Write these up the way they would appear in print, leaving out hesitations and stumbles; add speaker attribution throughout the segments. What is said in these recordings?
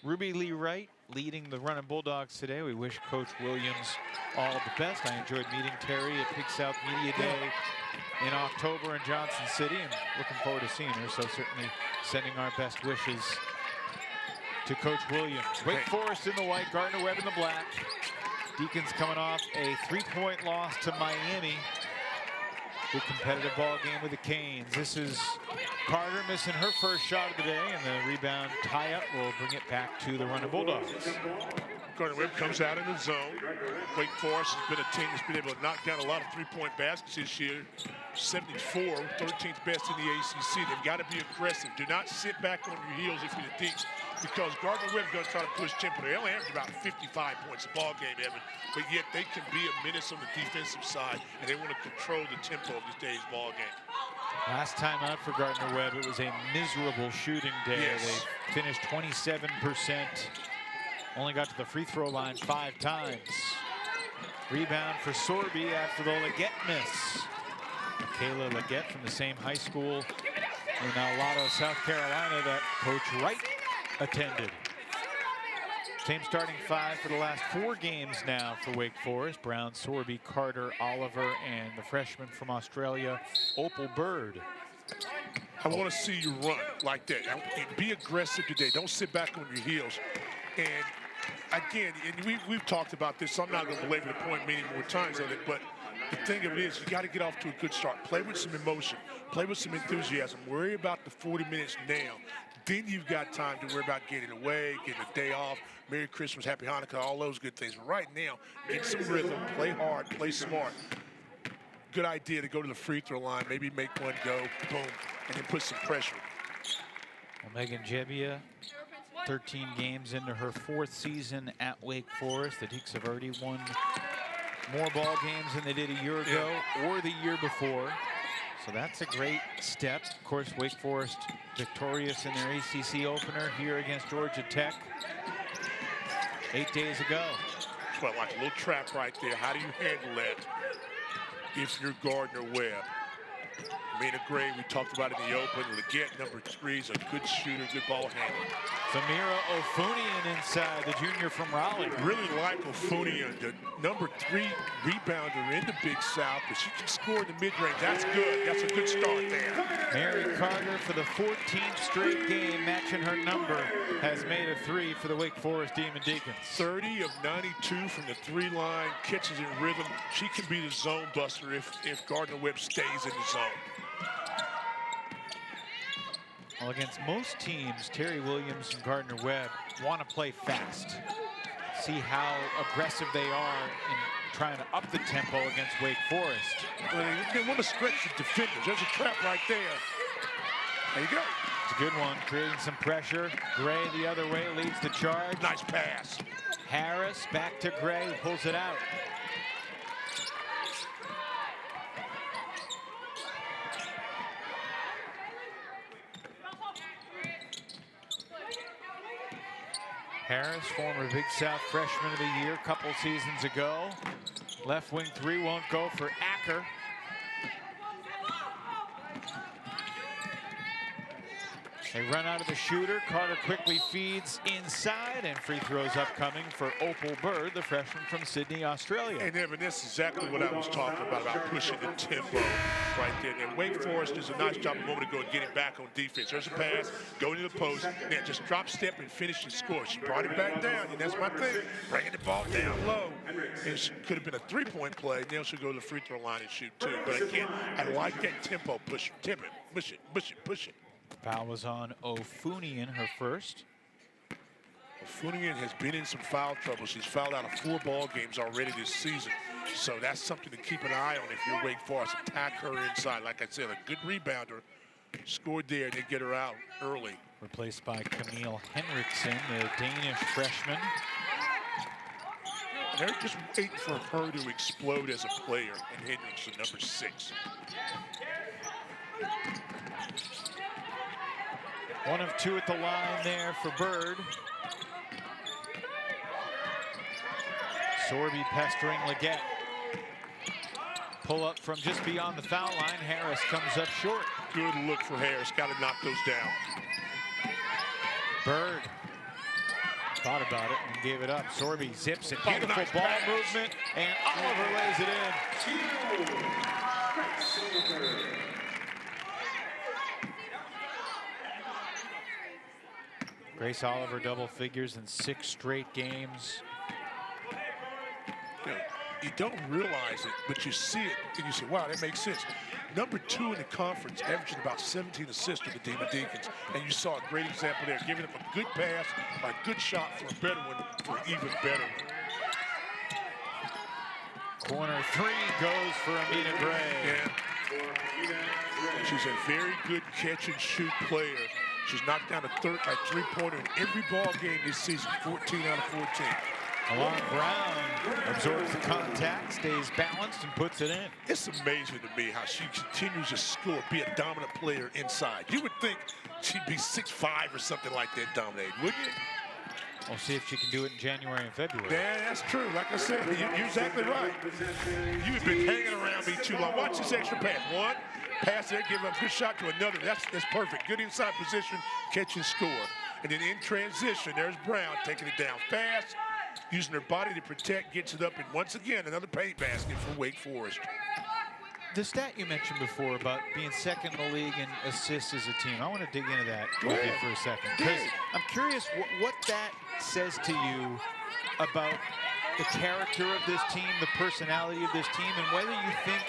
Speaker 1: Ruby Lee Wright leading the Running Bulldogs today. We wish Coach Williams all the best. I enjoyed meeting Terry at Big South Media Day in October in Johnson City, and looking forward to seeing her. So certainly sending our best wishes to Coach Williams. Wake Forest in the white, Gardner-Webb in the black. Deacons coming off a 3-point loss to Miami. Good competitive ball game with the Canes. This is Carter missing her first shot of the day, and the rebound tie-up will bring it back to the Running Bulldogs.
Speaker 2: Gardner-Webb comes out in the zone. Wake Forest has been a team that's been able to knock down a lot of three-point baskets this year. 74, 13th best in the ACC. They've got to be aggressive. Do not sit back on your heels if you're the Deacons, because Gardner-Webb's going to try to push tempo. They only average about 55 points a ball game, Evan, but yet they can be a menace on the defensive side, and they want to control the tempo of this day's ball game.
Speaker 1: Last time out for Gardner-Webb, it was a miserable shooting day.
Speaker 2: Yes.
Speaker 1: They finished 27%. Only got to the free throw line 5 times. Rebound for Sorbye after the Leggett miss. Kayla Leggett from the same high school in Alado, South Carolina that Coach Wright attended. Same starting 5 for the last 4 games now for Wake Forest. Brown, Sorbye, Carter, Oliver, and the freshman from Australia, Opal Bird.
Speaker 2: I want to see you run like that. Be aggressive today. Don't sit back on your heels. And again, and we've talked about this, so I'm not going to belabor the point many more times on it, but the thing of it is, you got to get off to a good start. Play with some emotion. Play with some enthusiasm. Worry about the 40 minutes now. Then you've got time to worry about getting away, getting a day off, Merry Christmas, Happy Hanukkah, all those good things. But right now, get some rhythm, play hard, play smart. Good idea to go to the free throw line, maybe make one go, boom, and then put some pressure.
Speaker 1: Well, Megan Jebbia, 13 games into her 4th season at Wake Forest. The Deeks have already won more ball games than they did a year ago or the year before. So that's a great step. Of course, Wake Forest victorious in their ACC opener here against Georgia Tech 8 days ago.
Speaker 2: Well, like a little trap right there. How do you handle that if you're Gardner-Webb? Mina Gray, we talked about in the open. Leggett, number 3, is a good shooter, good ball handler.
Speaker 1: Samira Ofunian inside, the junior from Raleigh.
Speaker 2: Really like Ofunian, the number 3 rebounder in the Big South, but she can score in the mid-range. That's good. That's a good start there.
Speaker 1: Mary Carter, for the 14th straight game, matching her number, has made a 3 for the Wake Forest Demon Deacons.
Speaker 2: 30 of 92 from the 3-line, catches in rhythm. She can be the zone buster if Gardner-Webb stays in the zone.
Speaker 1: Well, against most teams, Terry Williams and Gardner-Webb want to play fast. See how aggressive they are in trying to up the tempo against Wake Forest.
Speaker 2: Well, they want to stretch the defenders. There's a trap right there. There you go.
Speaker 1: It's a good one, creating some pressure. Gray the other way leads the charge.
Speaker 2: Nice pass.
Speaker 1: Harris back to Gray, who pulls it out. Harris, former Big South Freshman of the Year a couple seasons ago. Left wing 3 won't go for Acker. They run out of the shooter. Carter quickly feeds inside, and free throws upcoming for Opal Bird, the freshman from Sydney, Australia.
Speaker 2: And Evan, that's exactly what I was talking about pushing the tempo right there. And Wake Forest does a nice job a moment ago of getting back on defense. There's a pass, go to the post, now just drop step and finish the score. She brought it back down, and that's my thing, bringing the ball down low. And it could have been a 3-point play. Now she'll go to the free throw line and shoot too. But again, I like that tempo, push it, push it, push it, push it.
Speaker 1: Foul was on Ofunian, her first.
Speaker 2: Ofunian has been in some foul trouble. She's fouled out of 4 ball games already this season. So that's something to keep an eye on if you're Wake Forest. Attack her inside. Like I said, a good rebounder. Scored there, and they get her out early.
Speaker 1: Replaced by Camille Henriksen, the Danish freshman.
Speaker 2: They're just waiting for her to explode as a player, and Henriksen, number 6.
Speaker 1: 1 of 2 at the line there for Bird. Sorbye pestering Leggett. Pull up from just beyond the foul line. Harris comes up short.
Speaker 2: Good look for Harris. Got to knock those down.
Speaker 1: Bird thought about it and gave it up. Sorbye zips it. Beautiful ball movement, and Oliver lays it in. Grace Oliver double figures in 6 straight games.
Speaker 2: You don't realize it, but you see it, and you say, wow, that makes sense. Number 2 in the conference, averaging about 17 assists with the Demon Deacons. And you saw a great example there, giving up a good pass, a good shot for a better one, for an even better one.
Speaker 1: Corner 3 goes for Amina Gray.
Speaker 2: Yeah. She's a very good catch-and-shoot player. She's knocked down a three-pointer in every ball game this season, 14 out of 14.
Speaker 1: Milan Brown absorbs the contact, stays balanced, and puts it in.
Speaker 2: It's amazing to me how she continues to score, be a dominant player inside. You would think she'd be 6'5" or something like that dominating, wouldn't you?
Speaker 1: We'll see if she can do it in January and February.
Speaker 2: Yeah, that's true. Like I said, you're exactly right. You've been hanging around me too long. Watch this extra pass. One, pass there, give up a good shot to another. That's perfect. Good inside position, catch and score. And then in transition, there's Brown taking it down fast, using her body to protect, gets it up, and once again, another paint basket for Wake Forest.
Speaker 1: The stat you mentioned before about being second in the league in assists as a team, I want to dig into that with you for a second. Because I'm curious what that says to you about the character of this team, the personality of this team, and whether you think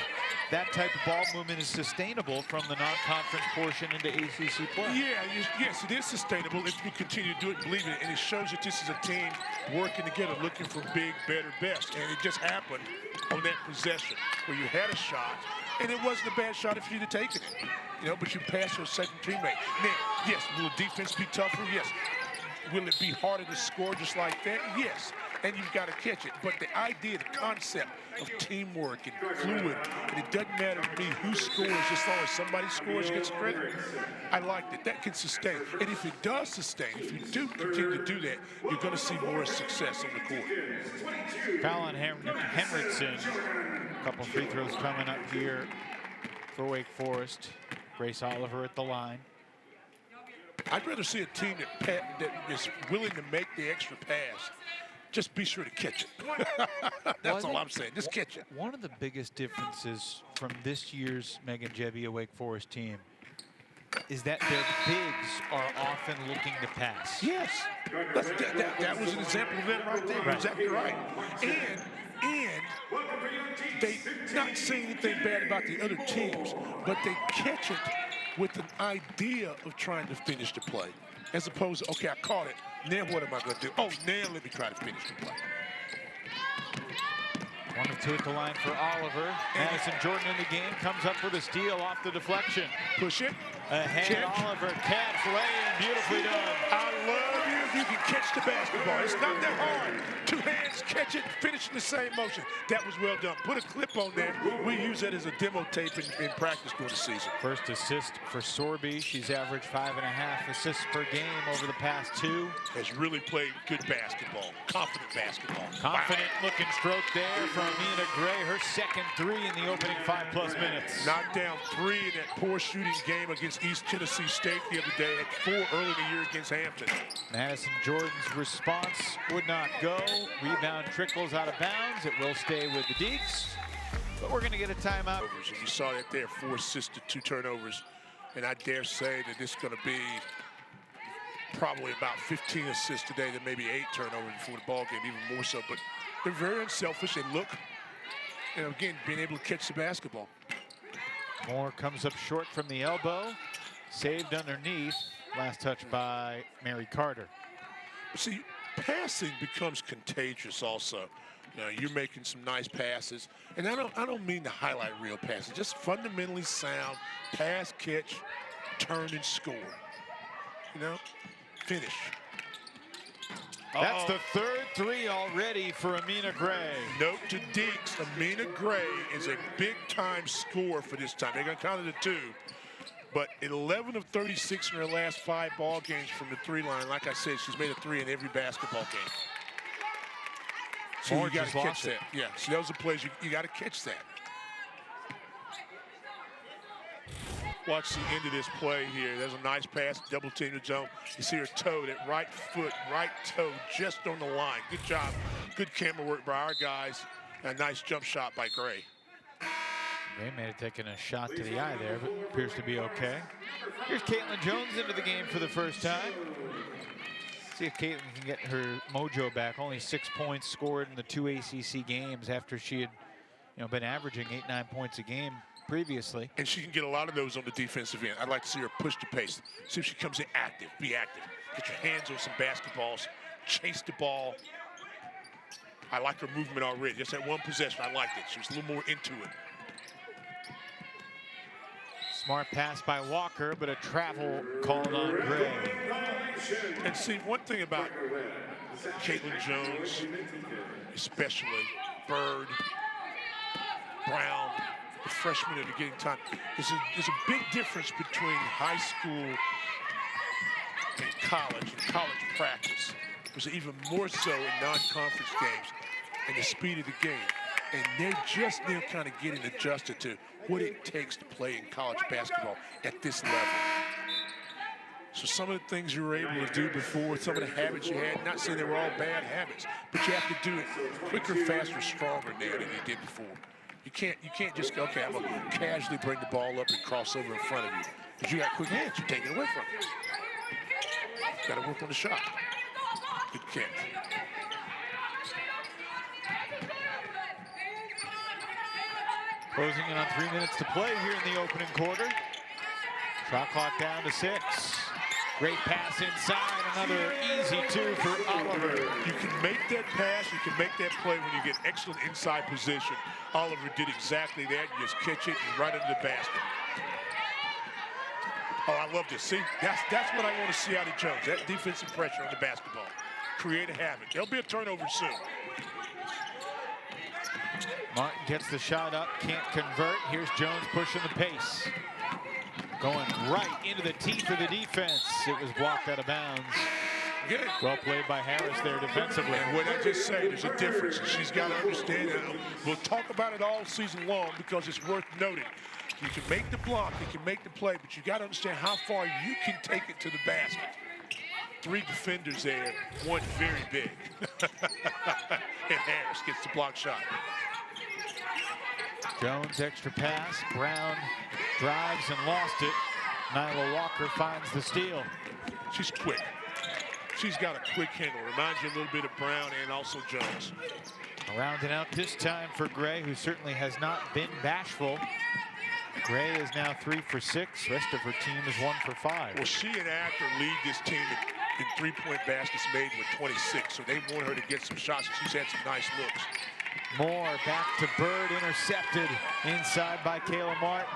Speaker 1: that type of ball movement is sustainable from the non-conference portion into ACC play.
Speaker 2: Yeah, yes, it is sustainable if you continue to do it and believe it. And it shows that this is a team working together, looking for big, better, best. And it just happened on that possession where you had a shot, and it wasn't a bad shot if you'd have taken it. You know, but you passed your second teammate. Now, yes, will the defense be tougher? Yes. Will it be harder to score just like that? Yes. And you've got to catch it. But the idea, the concept of teamwork and fluid, and it doesn't matter to me who scores, as long as somebody scores, gets credit. I liked it. That can sustain. And if it does sustain, if you do continue to do that, you're going to see more success on the court.
Speaker 1: Foul on Henriksen. A couple free throws coming up here for Wake Forest. Grace Oliver at the line.
Speaker 2: I'd rather see a team that is willing to make the extra pass. Just be sure to catch it. That's all I'm saying. Just catch it.
Speaker 1: One of the biggest differences from this year's Megan Jebbia Wake Forest team is that their bigs are often looking to pass.
Speaker 2: Yes. That was an example of that right there. Right. Exactly right. And they not saying anything bad about the other teams, but they catch it with an idea of trying to finish the play. As opposed to, okay, I caught it. Now what am I going to do? Oh, now let me try to finish the play.
Speaker 1: 1 of 2 at the line for Oliver. Madison Jordan in the game, comes up with a steal off the deflection.
Speaker 2: Push it.
Speaker 1: Ahead,
Speaker 2: Catch.
Speaker 1: Oliver, catch, lane, beautifully done.
Speaker 2: I love you if you can catch the basketball. It's not that hard. 2 hands, catch it, finish in the same motion. That was well done. Put a clip on there. We use that as a demo tape in practice during the season.
Speaker 1: First assist for Sorbye. She's averaged 5.5 assists per game over the past 2.
Speaker 2: Has really played good basketball, confident basketball.
Speaker 1: Confident looking stroke there from Amina Gray. Her second 3 in the opening 5+ minutes.
Speaker 2: Knocked down 3 in that poor shooting game against East Tennessee State the other day. Had 4 early in the year against Hampton.
Speaker 1: Madison Jordan's response would not go. Rebound trickles out of bounds. It will stay with the Deeks, but we're going to get a timeout.
Speaker 2: And you saw that there, 4 assists to 2 turnovers. And I dare say that this is going to be probably about 15 assists today, then maybe 8 turnovers before the ball game, even more so. But they're very unselfish. They look, again, being able to catch the basketball.
Speaker 1: Moore comes up short from the elbow. Saved underneath. Last touch by Mary Carter.
Speaker 2: See, passing becomes contagious also. You're making some nice passes. And I don't mean to highlight reel passes. Just fundamentally sound, pass, catch, turn, and score. Finish.
Speaker 1: That's the 3rd 3 already for Amina Gray.
Speaker 2: Note to Deeks, Amina Gray is a big-time scorer for this time. They're going to count it a 2. But 11 of 36 in her last 5 ball games from the 3 line. Like I said, she's made a 3 in every basketball game. So you got to catch that. Yeah, so those are plays you got to catch that. Watch the end of this play here. There's a nice pass, double team to Jones. You see her toe, that right foot, right toe, just on the line. Good job. Good camera work by our guys. A nice jump shot by Gray.
Speaker 1: Gray may have taken a shot to the eye there, but appears to be okay. Here's Caitlin Jones into the game for the first time. See if Caitlin can get her mojo back. Only 6 points scored in the 2 ACC games after she had, been averaging 8-9 points a game previously.
Speaker 2: And she can get a lot of those on the defensive end. I'd like to see her push the pace. See if she comes in active, be active. Get your hands on some basketballs, chase the ball. I like her movement already. Just that one possession, I liked it. She was a little more into it.
Speaker 1: Smart pass by Walker, but a travel called on Gray.
Speaker 2: And see, one thing about Caitlin Jones, especially Bird, Brown, the freshmen that are getting time, there's a big difference between high school and college practice. There's even more so in non-conference games and the speed of the game. And they're just now kind of getting adjusted to what it takes to play in college basketball at this level. So some of the things you were able to do before, some of the habits you had, not saying they were all bad habits, but you have to do it quicker, faster, stronger now than you did before. You can't just go, okay, I'm going to casually bring the ball up and cross over in front of you. Because you got quick hands, you're taking it away from you. Got to work on the shot. Good catch.
Speaker 1: Closing in on 3 minutes to play here in the opening quarter. Shot clock down to 6. Great pass inside, another easy 2 for Oliver.
Speaker 2: You can make that pass, you can make that play when you get excellent inside position. Oliver did exactly that. You just catch it and right under the basket. Oh, I love this. See, that's what I want to see out of Jones. That defensive pressure on the basketball. Create a havoc. There'll be a turnover soon.
Speaker 1: Martin gets the shot up, can't convert. Here's Jones pushing the pace. Going right into the teeth of the defense. It was blocked out of bounds.
Speaker 2: Good.
Speaker 1: Well played by Harris there defensively.
Speaker 2: And what I just say, there's a difference. She's got to understand it. We'll talk about it all season long because it's worth noting. You can make the block, you can make the play, but you got to understand how far you can take it to the basket. 3 defenders there, one very big. And Harris gets the block shot.
Speaker 1: Jones extra pass. Brown drives and lost it. Nyla Walker finds the steal.
Speaker 2: She's quick. She's got a quick handle. Reminds you a little bit of Brown and also Jones.
Speaker 1: Rounding out this time for Gray, who certainly has not been bashful. Gray is now 3 for 6. Rest of her team is 1 for 5.
Speaker 2: Well, she and Acker lead this team in 3-point baskets made with 26. So they want her to get some shots. She's had some nice looks.
Speaker 1: Moore back to Bird, intercepted inside by Kayla Martin.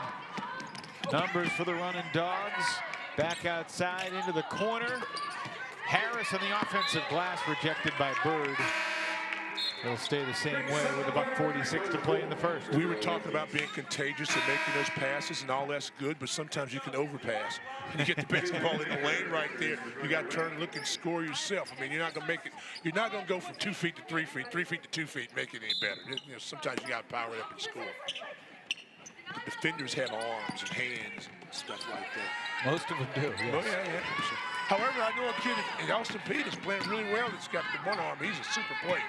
Speaker 1: Numbers for the running Dogs. Back outside into the corner. Harris on the offensive glass, rejected by Bird. It'll stay the same way with about 46 to play in the first.
Speaker 2: We were talking about being contagious and making those passes, and all that's good, but sometimes you can overpass. You get the basketball in the lane right there. You got to turn, look, and score yourself. I mean, you're not going to make it. You're not going to go from 2 feet to 3 feet, 3 feet to 2 feet, make it any better. Sometimes you got to power it up and score. The defenders have arms and hands and stuff like that.
Speaker 1: Most of them do, yes.
Speaker 2: Oh, yeah. However, I know a kid in Austin Peay that's playing really well that's got the one arm. He's a super player.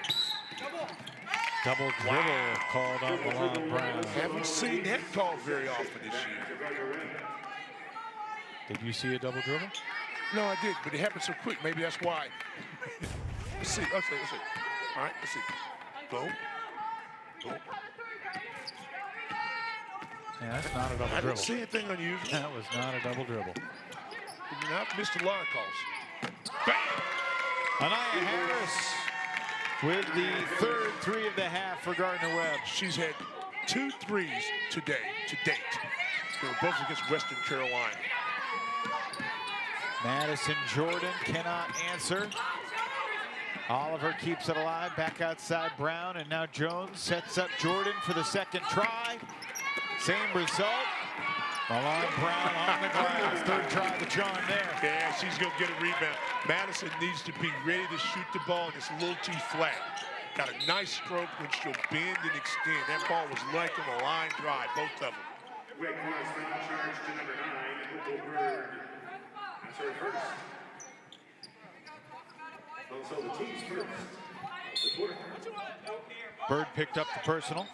Speaker 1: Double dribble called on Milan Brown.
Speaker 2: Haven't seen that called very often this year.
Speaker 1: Did you see a double dribble?
Speaker 2: No, I did, but it happened so quick. Maybe that's why. Let's see. All right, let's see. Boom.
Speaker 1: Yeah, that's not a double dribble.
Speaker 2: I didn't see anything unusual.
Speaker 1: That was not a double dribble.
Speaker 2: You did not miss a lot of calls. Bam!
Speaker 1: Anaya Harris with the third 3 of the half for Gardner-Webb.
Speaker 2: She's had 2 threes today, to date. They were both against Western Carolina.
Speaker 1: Madison Jordan cannot answer. Oliver keeps it alive, back outside Brown, and now Jones sets up Jordan for the second try. Same result. Milan Brown on the glass. Third try the charm there.
Speaker 2: Yeah, she's going to get a rebound. Madison needs to be ready to shoot the ball, and it's a little too flat. Got a nice stroke when she'll bend and extend. That ball was like on a line drive, both of them.
Speaker 3: Wake Forest foul charge to number 9, Opal Bird. That's her first. Also the team's first. The quarter.
Speaker 1: Bird picked up the personal.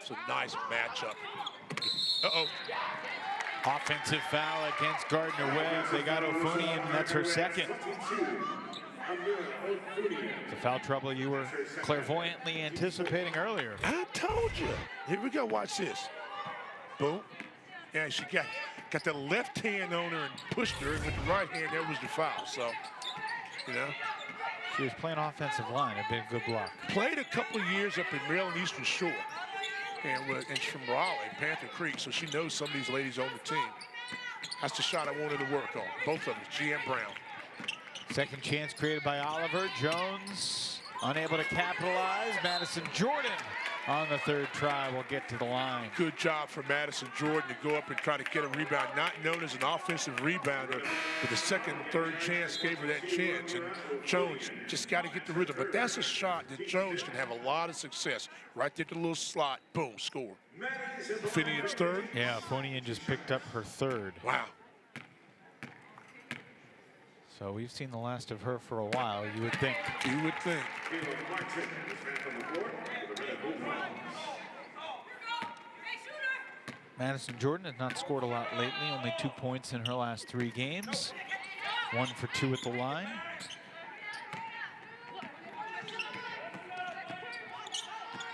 Speaker 2: It's a nice matchup. Uh-oh.
Speaker 1: Offensive foul against Gardner-Webb. They got Ofunian, and that's her second. The foul trouble you were clairvoyantly anticipating earlier.
Speaker 2: I told you. Here we go. Watch this. Boom. Yeah, she got the left hand on her and pushed her, and with the right hand, there was the foul. So, you know.
Speaker 1: She was playing offensive line. It'd been a good block.
Speaker 2: Played a couple of years up in Maryland Eastern Shore. And she's from Raleigh, Panther Creek, so she knows some of these ladies on the team. That's the shot I wanted to work on. Both of them, GM Brown.
Speaker 1: Second chance created by Oliver. Jones unable to capitalize. Madison Jordan on the third try will get to the line.
Speaker 2: Good job for Madison Jordan to go up and try to get a rebound, not known as an offensive rebounder, but the second and third chance gave her that chance, and Jones just got to get the rhythm. But that's a shot that Jones can have a lot of success. Right there, the little slot, boom, score. Finian's third.
Speaker 1: Yeah, Fonian just picked up her third.
Speaker 2: Wow.
Speaker 1: So we've seen the last of her for a while, you would think.
Speaker 2: You would think.
Speaker 1: Madison Jordan has not scored a lot lately, only 2 points in her last 3 games. 1 for 2 at the line.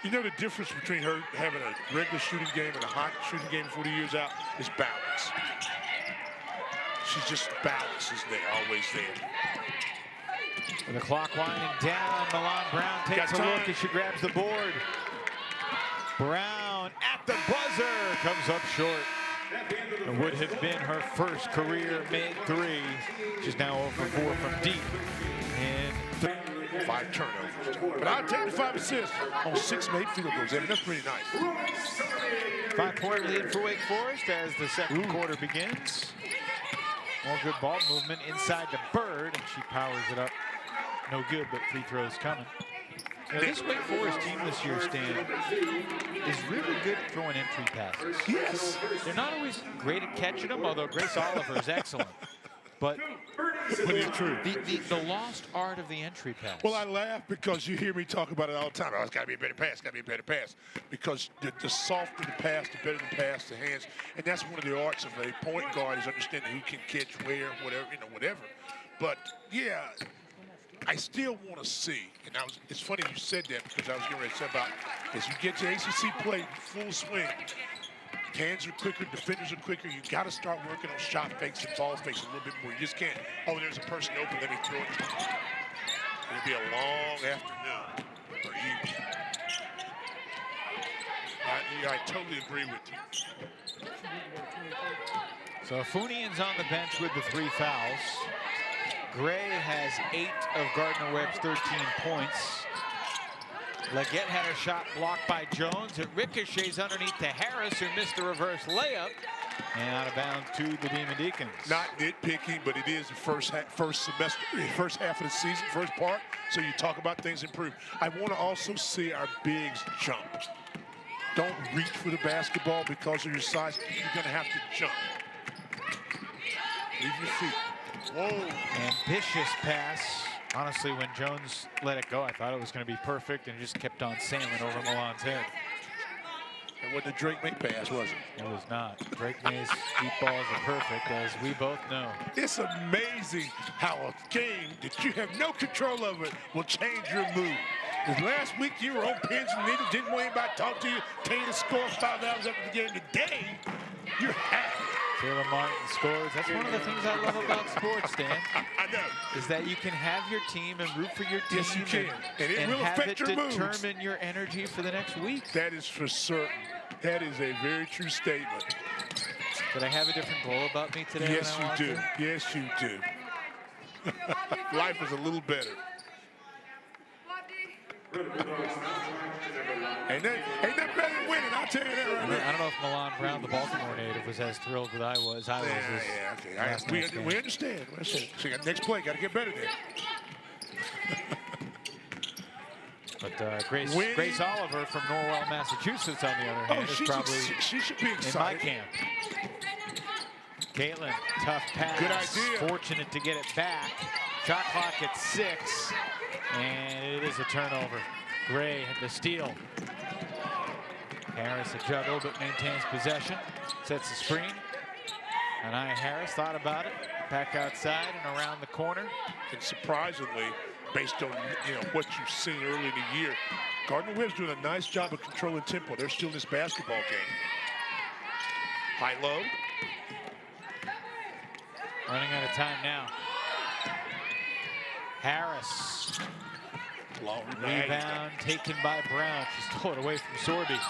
Speaker 2: You know the difference between her having a regular shooting game and a hot shooting game 40 years out is balance. She's just balance is there, always there.
Speaker 1: With the clock winding down, Milan Brown takes a look as she grabs the board. Brown at the buzzer comes up short. It would have been her first career made 3. She's now 0 for 4 from deep. And
Speaker 2: 5 turnovers. But I'll take the 5 assists on 6 made field goals. That's pretty nice.
Speaker 1: 5-point lead for Wake Forest as the second quarter begins. More good ball movement inside the Bird, and she powers it up. No good, but free throws coming. You know, this Wake Forest team this year, Stan, is really good at throwing entry passes.
Speaker 2: Yes.
Speaker 1: They're not always great at catching them, although Grace Oliver is excellent. But
Speaker 2: it's true.
Speaker 1: The lost art of the entry pass.
Speaker 2: Well, I laugh because you hear me talk about it all the time. Oh, it's got to be a better pass, got to be a better pass. Because the softer the pass, the better the pass, the hands. And that's one of the arts of a point guard is understanding who can catch where, whatever, you know, whatever. But, yeah, I still want to see, and it's funny you said that because I was getting ready to say about as you get to ACC play full swing, hands are quicker, defenders are quicker. You got to start working on shot fakes and ball fakes a little bit more. You just can't, oh, there's a person open, let me throw it. It'll be a long afternoon or evening. I totally agree with you.
Speaker 1: So Funian's on the bench with the 3 fouls. Gray has 8 of Gardner-Webb's 13 points. Leggett had a shot blocked by Jones. It ricochets underneath to Harris, who missed the reverse layup. And out of bounds to the Demon Deacons.
Speaker 2: Not nitpicking, but it is the first half of the season, first part. So you talk about things improve. I want to also see our bigs jump. Don't reach for the basketball because of your size. You're going to have to jump. Leave your feet. Whoa.
Speaker 1: Ambitious pass. Honestly, when Jones let it go, I thought it was going to be perfect and just kept on sailing over Milan's head.
Speaker 2: It wasn't a Drake May pass, was it?
Speaker 1: It was not. Drake May's deep balls are perfect, as we both know.
Speaker 2: It's amazing how a game that you have no control of it will change your mood. Because last week you were on pins and needles, didn't want anybody to talk to you, tell you the score 5 hours after the game. Today, you're happy.
Speaker 1: Taylor Martin scores. That's one of the things I love about sports, Dan.
Speaker 2: I know.
Speaker 1: Is that you can have your team and root for your team.
Speaker 2: Yes, you can. And it will
Speaker 1: have
Speaker 2: affect
Speaker 1: it
Speaker 2: your moods.
Speaker 1: determine your energy for the next week.
Speaker 2: That is for certain. That is a very true statement.
Speaker 1: Did I have a different glow about me today?
Speaker 2: Yes, you do. Yes, you do. Life is a little better. Ain't that better than winning, I'll tell you that right now.
Speaker 1: I don't know if Milan Brown, the Baltimore native, was as thrilled as I was.
Speaker 2: Okay. We understand. So next play, got to get better there.
Speaker 1: But But Grace Oliver from Norwell, Massachusetts, on the other hand, is probably
Speaker 2: she should be
Speaker 1: in my
Speaker 2: excited.
Speaker 1: camp. Caitlin, tough pass.
Speaker 2: Good idea.
Speaker 1: Fortunate to get it back. Shot clock at 6, and it is a turnover. Gray had the steal. Harris a juggle, but maintains possession. Sets the screen. And Harris thought about it. Back outside and around the corner.
Speaker 2: And surprisingly, based on what you've seen early in the year, Gardner-Webb's doing a nice job of controlling tempo. They're still in this basketball game. High-low.
Speaker 1: Running out of time now. Harris.
Speaker 2: Long
Speaker 1: Rebound taken by Brown. She stole it away from Sorbye.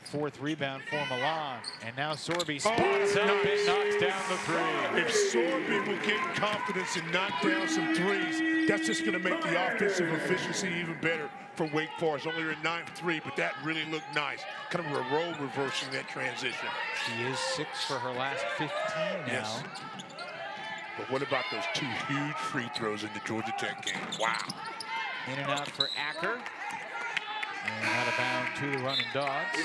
Speaker 1: 4th rebound for Milan. And now Sorbye spots up and knocks down the 3.
Speaker 2: If Sorbye will get confidence and knock down some threes, that's just going to make the offensive efficiency even better for Wake Forest. Only a 9-3, but that really looked nice. Kind of a role reversing that transition.
Speaker 1: She is 6 for her last 15 now.
Speaker 2: Yes. But what about those 2 huge free throws in the Georgia Tech game? Wow.
Speaker 1: In and out for Acker. And out of bound to the running Dogs.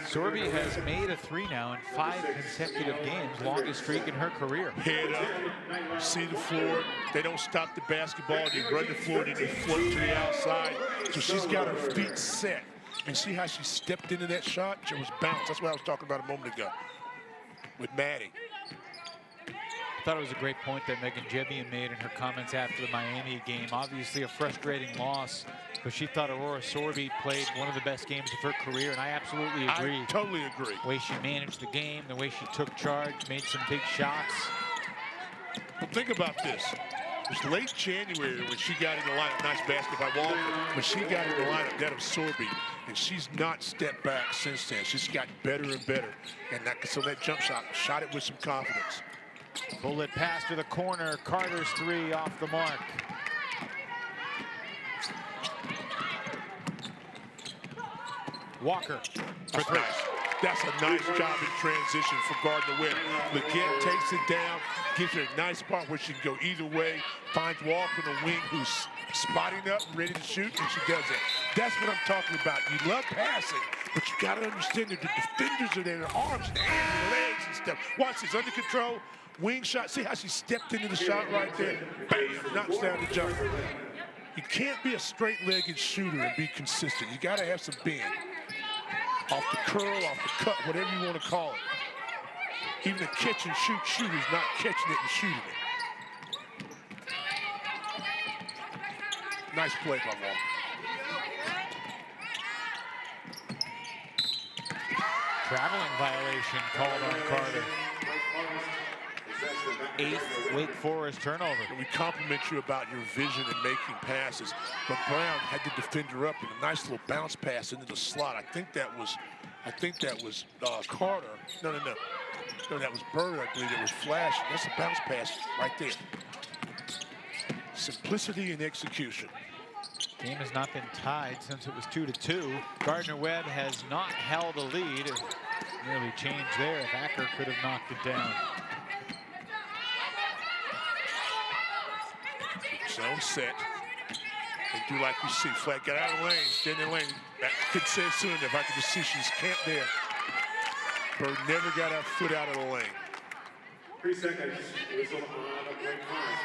Speaker 1: Sorbye has made a 3 now in 5 consecutive games, longest streak in her career.
Speaker 2: Head up, see the floor. They don't stop the basketball. They run the floor, then they float to the outside. So she's got her feet set. And see how she stepped into that shot? It was bounced. That's what I was talking about a moment ago with Maddie.
Speaker 1: I thought it was a great point that Megan Jebian made in her comments after the Miami game. Obviously a frustrating loss, but she thought Aurora Sorbye played one of the best games of her career, and I absolutely agree.
Speaker 2: I totally agree.
Speaker 1: The way she managed the game, the way she took charge, made some big shots.
Speaker 2: Well, think about this. It was late January when she got in the lineup. Nice basket by Walker. When she got in the lineup, that of Sorbye, and she's not stepped back since then. She's gotten better and better. And so that jump shot it with some confidence.
Speaker 1: Bullet pass to the corner. Carter's 3 off the mark. Walker for 3.
Speaker 2: That's a nice job in transition for Gardner-Webb. Leggett takes it down, gives her a nice spot where she can go either way, finds Walker in the wing who's spotting up and ready to shoot, and she does it. That's what I'm talking about. You love passing, but you got to understand that the defenders are there, their arms and hands and legs and stuff. Watch this, under control, wing shot. See how she stepped into the shot right there? Bam, knocks down the jumper. You can't be a straight-legged shooter and be consistent. You got to have some bend. Off the curl, off the cut, whatever you want to call it. Even a catch-and-shoot shooter's not catching it and shooting it. Nice play by Walker.
Speaker 1: Traveling violation called on Carter. 8th Wake Forest turnover.
Speaker 2: And we compliment you about your vision in making passes, but Brown had the defender up in a nice little bounce pass into the slot. I think that was Carter. No, that was Bird. I believe it was Flash. That's a bounce pass right there. Simplicity and execution.
Speaker 1: Game has not been tied since it was 2-2. Gardner-Webb has not held a lead. It nearly changed there if Acker could have knocked it down.
Speaker 2: Zone set. They do like you see. Flat got out of the lane, stayed in the lane. That could say it soon if I could just see she's camped there. Bird never got her foot out of the lane.
Speaker 3: 3 seconds. Whistle on Wake Forest.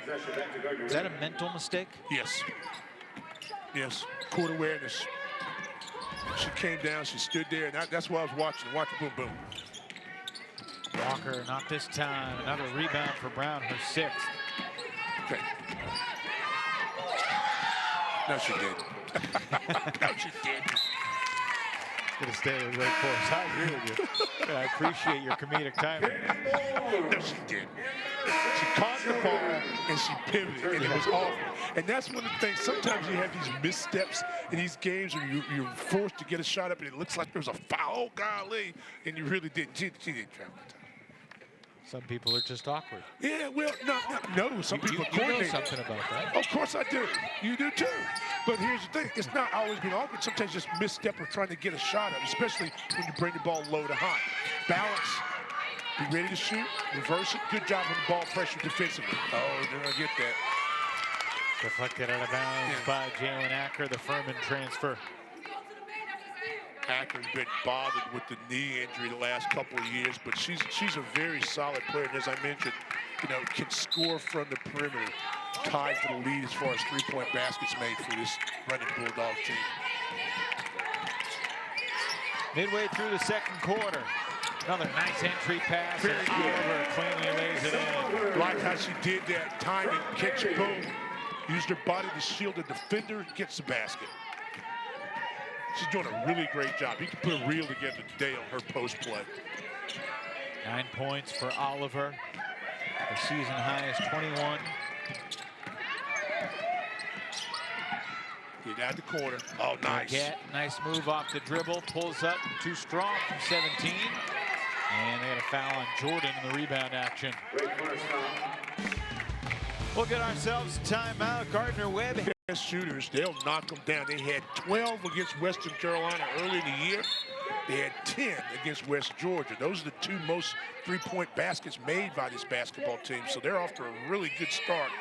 Speaker 3: Possession back to Gardner-Webb.
Speaker 1: Is that a mental mistake?
Speaker 2: Yes. Yes. Court awareness. She came down, she stood there, and that's what I was watching. Watch boom, boom.
Speaker 1: Walker, not this time. Another rebound for Brown, her 6th.
Speaker 2: Okay. No, she did. No, she did.
Speaker 1: Could have stayed with Wake Forest. I agree with you. I appreciate your comedic timing.
Speaker 2: No, she did. She caught the ball and she pivoted, and it was awful. And that's one of the things. Sometimes you have these missteps in these games where you're forced to get a shot up, and it looks like there's a foul. Oh, golly. And you really didn't. She didn't travel the time.
Speaker 1: Some people are just awkward.
Speaker 2: Yeah, well, no. Some people
Speaker 1: you know
Speaker 2: coordinate.
Speaker 1: something about that.
Speaker 2: Of course I do. You do too. But here's the thing. It's not always been awkward. Sometimes just misstep or trying to get a shot up, especially when you bring the ball low to high. Balance. Be ready to shoot. Reverse it. Good job on the ball pressure defensively. Oh, they're going to get that.
Speaker 1: Deflected out of bounds by Jalen Acker, the Furman transfer.
Speaker 2: Acker's been bothered with the knee injury the last couple of years, but she's a very solid player. And as I mentioned, can score from the perimeter. Tied for the lead as far as three-point baskets made for this running Bulldog team.
Speaker 1: Midway through the second quarter. Another nice entry pass.
Speaker 2: Very
Speaker 1: and
Speaker 2: good.
Speaker 1: Oliver cleanly lays it in.
Speaker 2: Like how she did that time and catch, boom. Used her body to shield the defender, gets the basket. She's doing a really great job. You can put a reel together today on her post play.
Speaker 1: 9 points for Oliver. Her season high is 21.
Speaker 2: Get out the corner. Oh, nice.
Speaker 1: Get nice move off the dribble. Pulls up too strong from 17. And they had a foul on Jordan in the rebound action. We'll get ourselves a timeout. Gardner-Webb.
Speaker 2: Best shooters, they'll knock them down. They had 12 against Western Carolina early in the year. They had 10 against West Georgia. Those are the two most three-point baskets made by this basketball team. So they're off to a really good start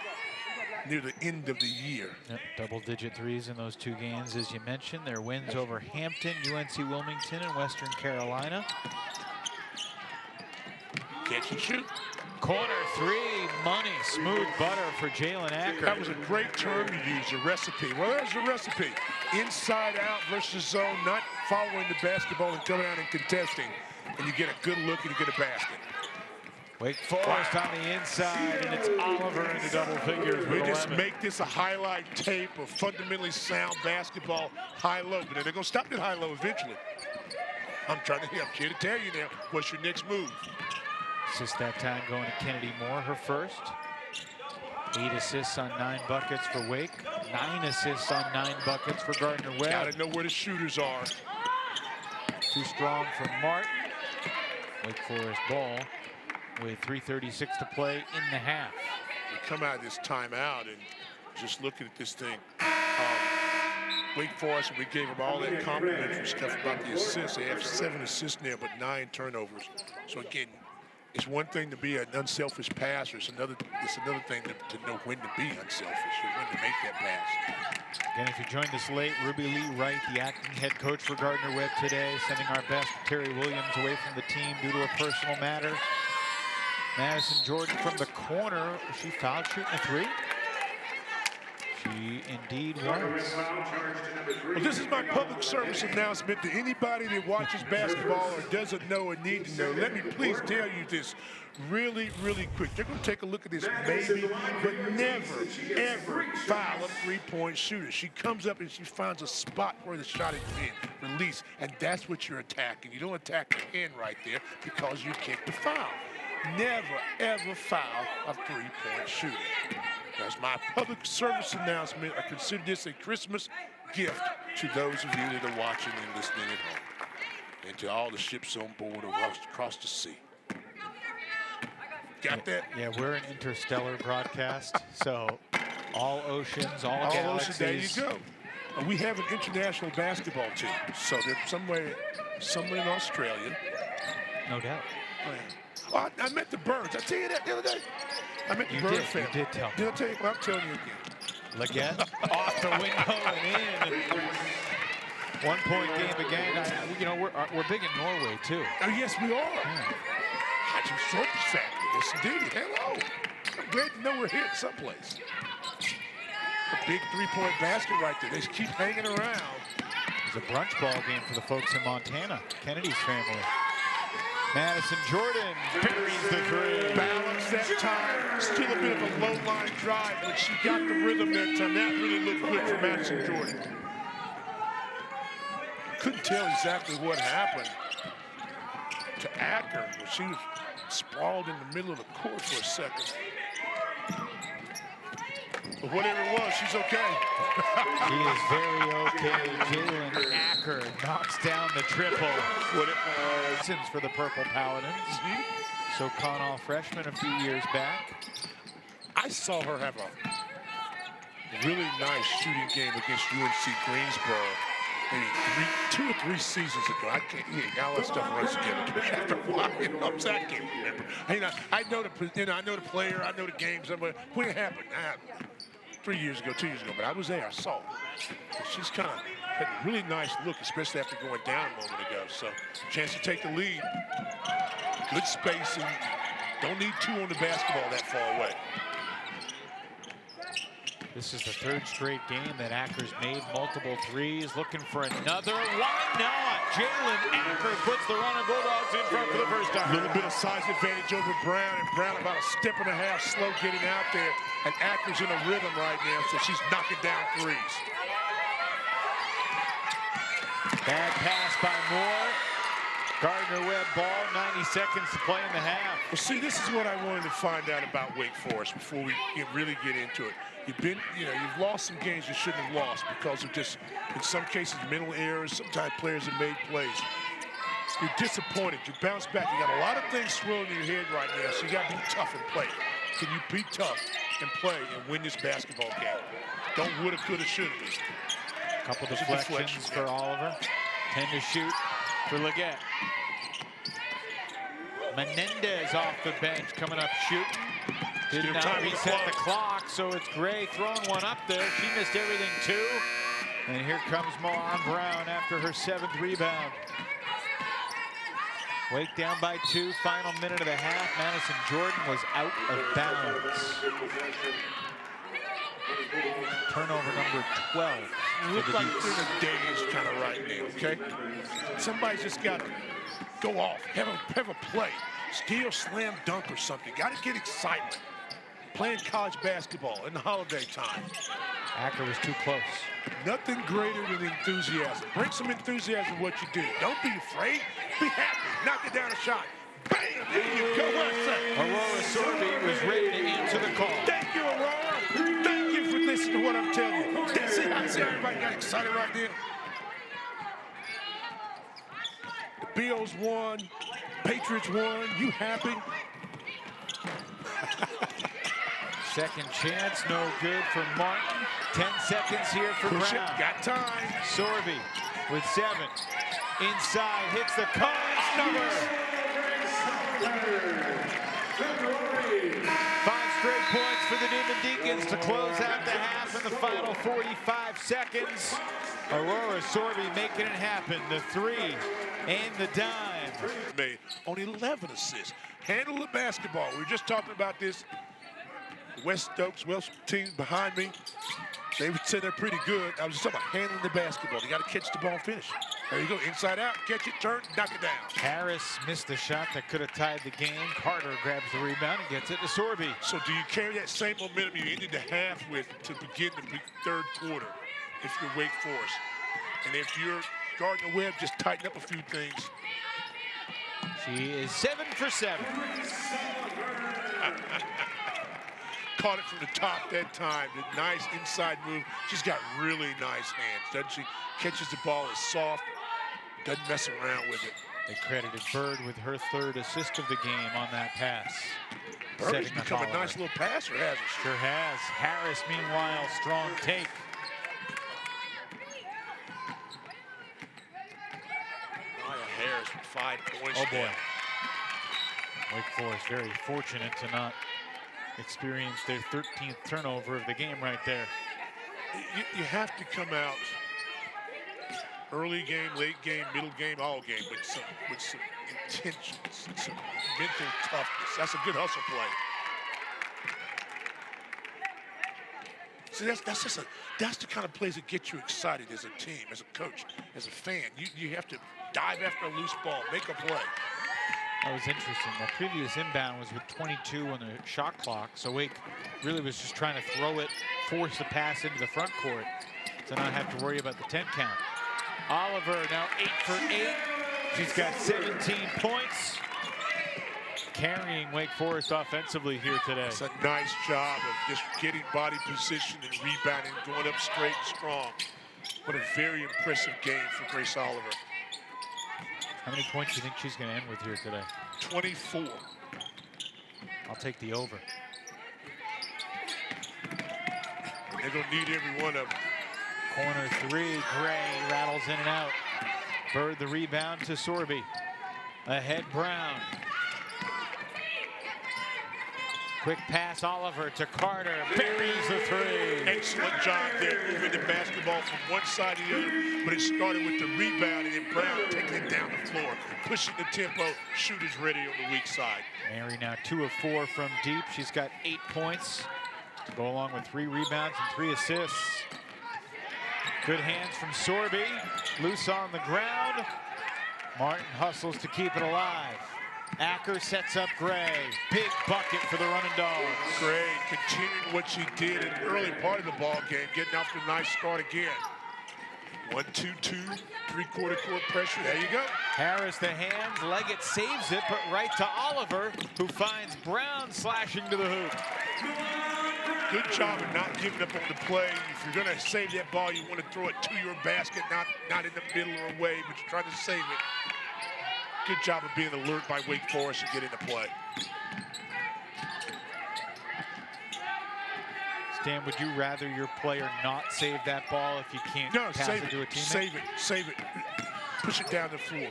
Speaker 2: near the end of the year.
Speaker 1: Yep, double-digit threes in those two games, as you mentioned. Their wins over Hampton, UNC Wilmington, and Western Carolina.
Speaker 2: Catch and shoot.
Speaker 1: Corner three, money, smooth butter for Jalen Acker.
Speaker 2: That was a great term you used, a recipe. Well, there's the recipe. Inside out versus zone, not following the basketball and coming out and contesting. And you get a good look and you get a basket.
Speaker 1: Wake Forest on the inside, and it's Oliver into double figures.
Speaker 2: We
Speaker 1: with
Speaker 2: just
Speaker 1: 11.
Speaker 2: make this a highlight tape of fundamentally sound basketball, high-low. But they're going to stop at high-low eventually. I'm here to tell you now, what's your next move?
Speaker 1: Assist that time going to Kennedy Moore, her first. 8 assists on 9 buckets for Wake. 9 assists on 9 buckets for Gardner-Webb.
Speaker 2: Got to know where the shooters are.
Speaker 1: Too strong for Martin. Wake Forest ball with 3:36 to play in the half.
Speaker 2: We come out of this timeout and just looking at this thing. Wake Forest, we gave them all that complimentary stuff about the assists. They have 7 assists now, but 9 turnovers. So again, it's one thing to be an unselfish passer. It's another thing to know when to be unselfish or when to make that pass.
Speaker 1: Again, if you joined us late, Ruby Lee Wright, the acting head coach for Gardner-Webb today, sending our best to Terry Williams away from the team due to a personal matter. Madison Jordan from the corner. Was she fouled shooting a 3? She indeed was.
Speaker 2: Well, this is my public service announcement to anybody that watches basketball or doesn't know or need to know. Let me please tell you this really, really quick. They're going to take a look at this maybe, but never, ever foul a three-point shooter. She comes up and she finds a spot where the shot is being released, and that's what you're attacking. You don't attack the end right there because you kicked the foul. Never, ever foul a three-point shooter. That's my public service announcement. I consider this a Christmas gift to those of you that are watching and listening at home, and to all the ships on board across the sea. Got that?
Speaker 1: Yeah, we're an interstellar broadcast, so all oceans, all galaxies.
Speaker 2: There you go. We have an international basketball team, so they're somewhere in Australia.
Speaker 1: No doubt.
Speaker 2: Well, I met the Birds. I tell you that the other day. I met the Bird family.
Speaker 1: You did tell me.
Speaker 2: Did I tell you? Well, I'm telling you again.
Speaker 1: Leggett off the window and in. 1 point game again. We're big in Norway too.
Speaker 2: Oh, yes, we are.
Speaker 1: Yeah.
Speaker 2: Hajim Sorp's family. Yes, indeed. Hello. I'm glad to know we're here someplace. A big three-point basket right there. They just keep hanging around.
Speaker 1: It's a brunch ball game for the folks in Montana. Kennedy's family. Madison Jordan buries the 3.
Speaker 2: Balance that time. Still a bit of a low-line drive, but she got the rhythm that time. That really looked good for Madison Jordan. Couldn't tell exactly what happened to Acker, but she was sprawled in the middle of the court for a second. But whatever it was, she's okay.
Speaker 1: She is very okay. Jalen Acker knocks down the triple. Since for the Purple Paladins. So Connell freshman a few years back.
Speaker 2: I saw her have a really nice shooting game against UNC Greensboro maybe 2 or 3 seasons ago. I can't hear all that stuff runs together. After a while, I can't remember. I know the player, I know the games. When it happened, 2 years ago, but I was there. I saw her. And she's kind of had a really nice look, especially after going down a moment ago. So, chance to take the lead. Good spacing. Don't need two on the basketball that far away.
Speaker 1: This is the third straight game that Acker's made multiple threes. Looking for another. Why not? Jalen Acker puts the running Bulldogs in front for the first time.
Speaker 2: A little bit of size advantage over Brown, and Brown about a step and a half slow getting out there. And Acker's in a rhythm right now, so she's knocking down threes.
Speaker 1: Bad pass by Moore. Gardner-Webb ball, 90 seconds to play in the half.
Speaker 2: Well, see, this is what I wanted to find out about Wake Forest before we really get into it. You've lost some games you shouldn't have lost because of just, in some cases, mental errors. Sometimes players have made plays. You're disappointed. You bounce back. You got a lot of things swirling in your head right now, so you got to be tough and play. Can you be tough and play and win this basketball game? Don't woulda, coulda, shoulda.
Speaker 1: Couple deflections for Oliver. 10 to shoot for Leggett. Menendez off the bench coming up shooting. Did not reset the clock, so it's Gray throwing one up there. She missed everything too. And here comes Milan Brown after her 7th rebound. Wake down by 2, final minute of the half. Madison Jordan was out of bounds. Turnover number 12.
Speaker 2: You look like they're in a daze kind of right now, okay? Somebody's just got to go off, have a play. Steal, slam, dunk or something. Got to get excitement. Playing college basketball in the holiday time.
Speaker 1: Acker was too close.
Speaker 2: Nothing greater than enthusiasm. Bring some enthusiasm to what you do. Don't be afraid. Be happy. Knock it down a shot. Bam! There you go.
Speaker 1: Aurora Sorbye was ready to answer the call.
Speaker 2: Thank you, Aurora. Thank you for listening to what I'm telling you. See how everybody got excited right there? The Bills won. Patriots won. You happy?
Speaker 1: Second chance, no good for Martin. 10 seconds here for
Speaker 2: Push
Speaker 1: Brown.
Speaker 2: it. Got time.
Speaker 1: Sorbye with 7. Inside, hits the college number. 5 straight points for the Demon Deacons to close out the half in the final 45 seconds. Aurora Sorbye making it happen. The 3 and the dime.
Speaker 2: Made on 11 assists. Handle the basketball. We were just talking about this. West Stokes, Welsh team behind me, they would say they're pretty good. I was just talking about handling the basketball. You got to catch the ball and finish. There you go, inside out, catch it, turn, knock it down.
Speaker 1: Harris missed the shot that could have tied the game. Carter grabs the rebound and gets it to Sorbye.
Speaker 2: So do you carry that same momentum you ended the half with to begin the third quarter if you're Wake Forest? And if you're Gardner-Webb, just tighten up a few things.
Speaker 1: She is 7 for 7.
Speaker 2: Caught it from the top that time. The nice inside move. She's got really nice hands, doesn't she? Catches the ball, is soft, doesn't mess around with it.
Speaker 1: They credited Bird with her 3rd assist of the game on that pass.
Speaker 2: Bird has become a nice little passer, hasn't she?
Speaker 1: Sure has. Harris, meanwhile, strong take.
Speaker 2: Harris with 5 points.
Speaker 1: Oh boy. Wake Forest very fortunate to not experience their 13th turnover of the game right there.
Speaker 2: You have to come out early game, late game, middle game, all game with some intentions, some mental toughness. That's a good hustle play. See, that's the kind of plays that get you excited as a team, as a coach, as a fan. You have to dive after a loose ball, make a play.
Speaker 1: That was interesting. That previous inbound was with 22 on the shot clock, so Wake really was just trying to throw it, force the pass into the front court to not have to worry about the 10 count. Oliver now 8 for 8. She's got 17 points, carrying Wake Forest offensively here today.
Speaker 2: It's a nice job of just getting body position and rebounding, going up straight and strong. What a very impressive game for Grace Oliver.
Speaker 1: How many points do you think she's going to end with here today?
Speaker 2: 24.
Speaker 1: I'll take the over.
Speaker 2: They're going to need every one of them.
Speaker 1: Corner 3, Gray rattles in and out. Bird the rebound to Sorbye. Ahead Brown. Quick pass, Oliver to Carter, buries the three.
Speaker 2: Excellent job there, moving the basketball from one side to the other, but it started with the rebound, and then Brown taking it down the floor, pushing the tempo, shooters ready on the weak side.
Speaker 1: Mary now 2 of 4 from deep. She's got 8 points to go along with 3 rebounds and 3 assists. Good hands from Sorbye, loose on the ground. Martin hustles to keep it alive. Acker sets up Gray. Big bucket for the running Dogs.
Speaker 2: Gray continuing what she did in the early part of the ball game, getting off to a nice start again. 1-2-2, three-quarter court pressure. There you go.
Speaker 1: Harris the hands, Leggett saves it, but right to Oliver, who finds Brown slashing to the hoop.
Speaker 2: Good job of not giving up on the play. If you're going to save that ball, you want to throw it to your basket, not in the middle or away, but you're trying to save it. Good job of being alert by Wake Forest and getting the play.
Speaker 1: Stan, would you rather your player not save that ball if you can't pass it to a teammate?
Speaker 2: Save it. Push it down the floor.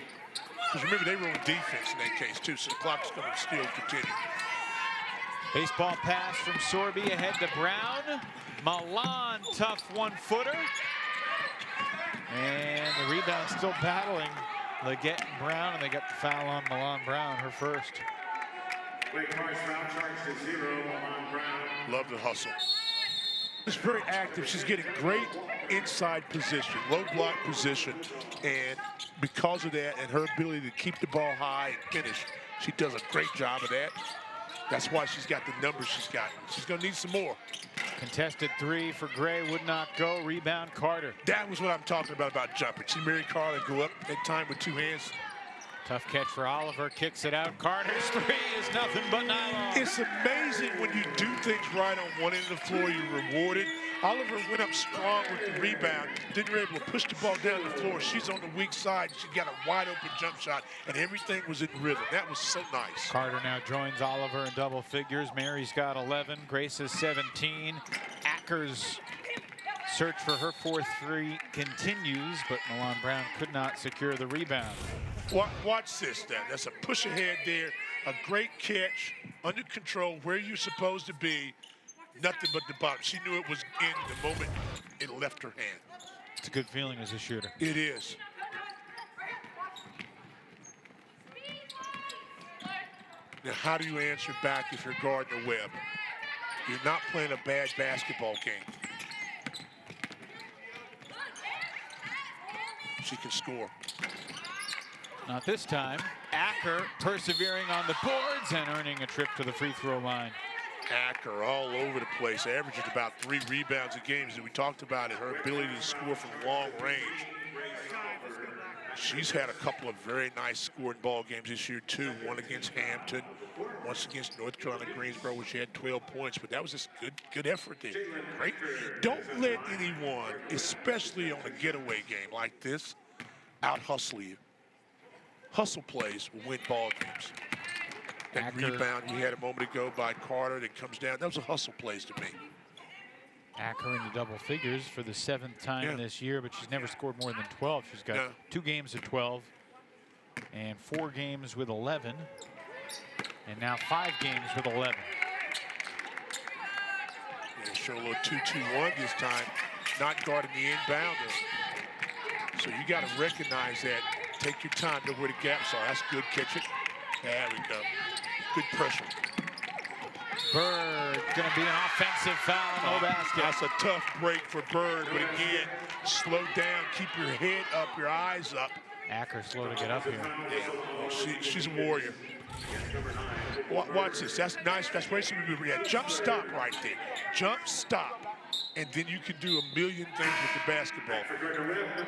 Speaker 2: Because remember, they were on defense in that case, too, so the clock's going to still continue.
Speaker 1: Baseball pass from Sorbye ahead to Brown. Milan, tough one-footer. And the rebound still battling Leggett and Brown, and they got the foul on Milan Brown, her first.
Speaker 3: Wake Forest foul charge to 0 on Brown.
Speaker 2: Love the hustle. She's very active. She's getting great inside position, low block position, and because of that and her ability to keep the ball high and finish, she does a great job of that. That's why she's got the numbers she's got. She's going to need some more.
Speaker 1: Contested 3 for Gray, would not go. Rebound, Carter.
Speaker 2: That was what I'm talking about jumping. See Mary Carter go up at time with 2 hands.
Speaker 1: Tough catch for Oliver, kicks it out. Carter's 3 is nothing but nylon.
Speaker 2: It's amazing when you do things right on one end of the floor, you're rewarded. Oliver went up strong with the rebound, didn't able to push the ball down the floor. She's on the weak side. She got a wide open jump shot, and everything was in rhythm. That was so nice.
Speaker 1: Carter now joins Oliver in double figures. Mary's got 11, Grace is 17. Acker's search for her 4th 3 continues, but Milan Brown could not secure the rebound.
Speaker 2: Watch this then. That's a push ahead there. A great catch, under control, where you're supposed to be. Nothing but the bottom. She knew it was in the moment it left her hand.
Speaker 1: It's a good feeling as a shooter.
Speaker 2: It is. Now, how do you answer back if you're Gardner-Webb? You're not playing a bad basketball game. She can score.
Speaker 1: Not this time. Acker persevering on the boards and earning a trip to the free throw line.
Speaker 2: Acker all over the place, averaging about 3 rebounds a game. As we talked about it, her ability to score from long range. She's had a couple of very nice scoring ball games this year too. One against Hampton, once against North Carolina Greensboro, where she had 12 points. But that was just good effort there. Great. Don't let anyone, especially on a getaway game like this, out hustle you. Hustle plays will win ball games. That
Speaker 1: Acker,
Speaker 2: rebound you had a moment ago by Carter that comes down, those are hustle plays to me.
Speaker 1: Acker in the double figures for the 7th time this year, but she's never scored more than 12. She's got 2 games of 12 and 4 games with 11, and now 5 games with 11.
Speaker 2: Yeah, show a little 2-2-1 this time, not guarding the inbounder. So you got to recognize that. Take your time, know where the gaps are. That's good, catch it. There we go. Good pressure.
Speaker 1: Bird going to be an offensive foul, no basket.
Speaker 2: That's a tough break for Bird, but again, slow down, keep your head up, your eyes up.
Speaker 1: Acker slow to get up here.
Speaker 2: Yeah, she's a warrior. Watch this, that's nice, that's racing maneuver. Yeah, jump stop right there. Jump stop. And then you can do a million things with the basketball.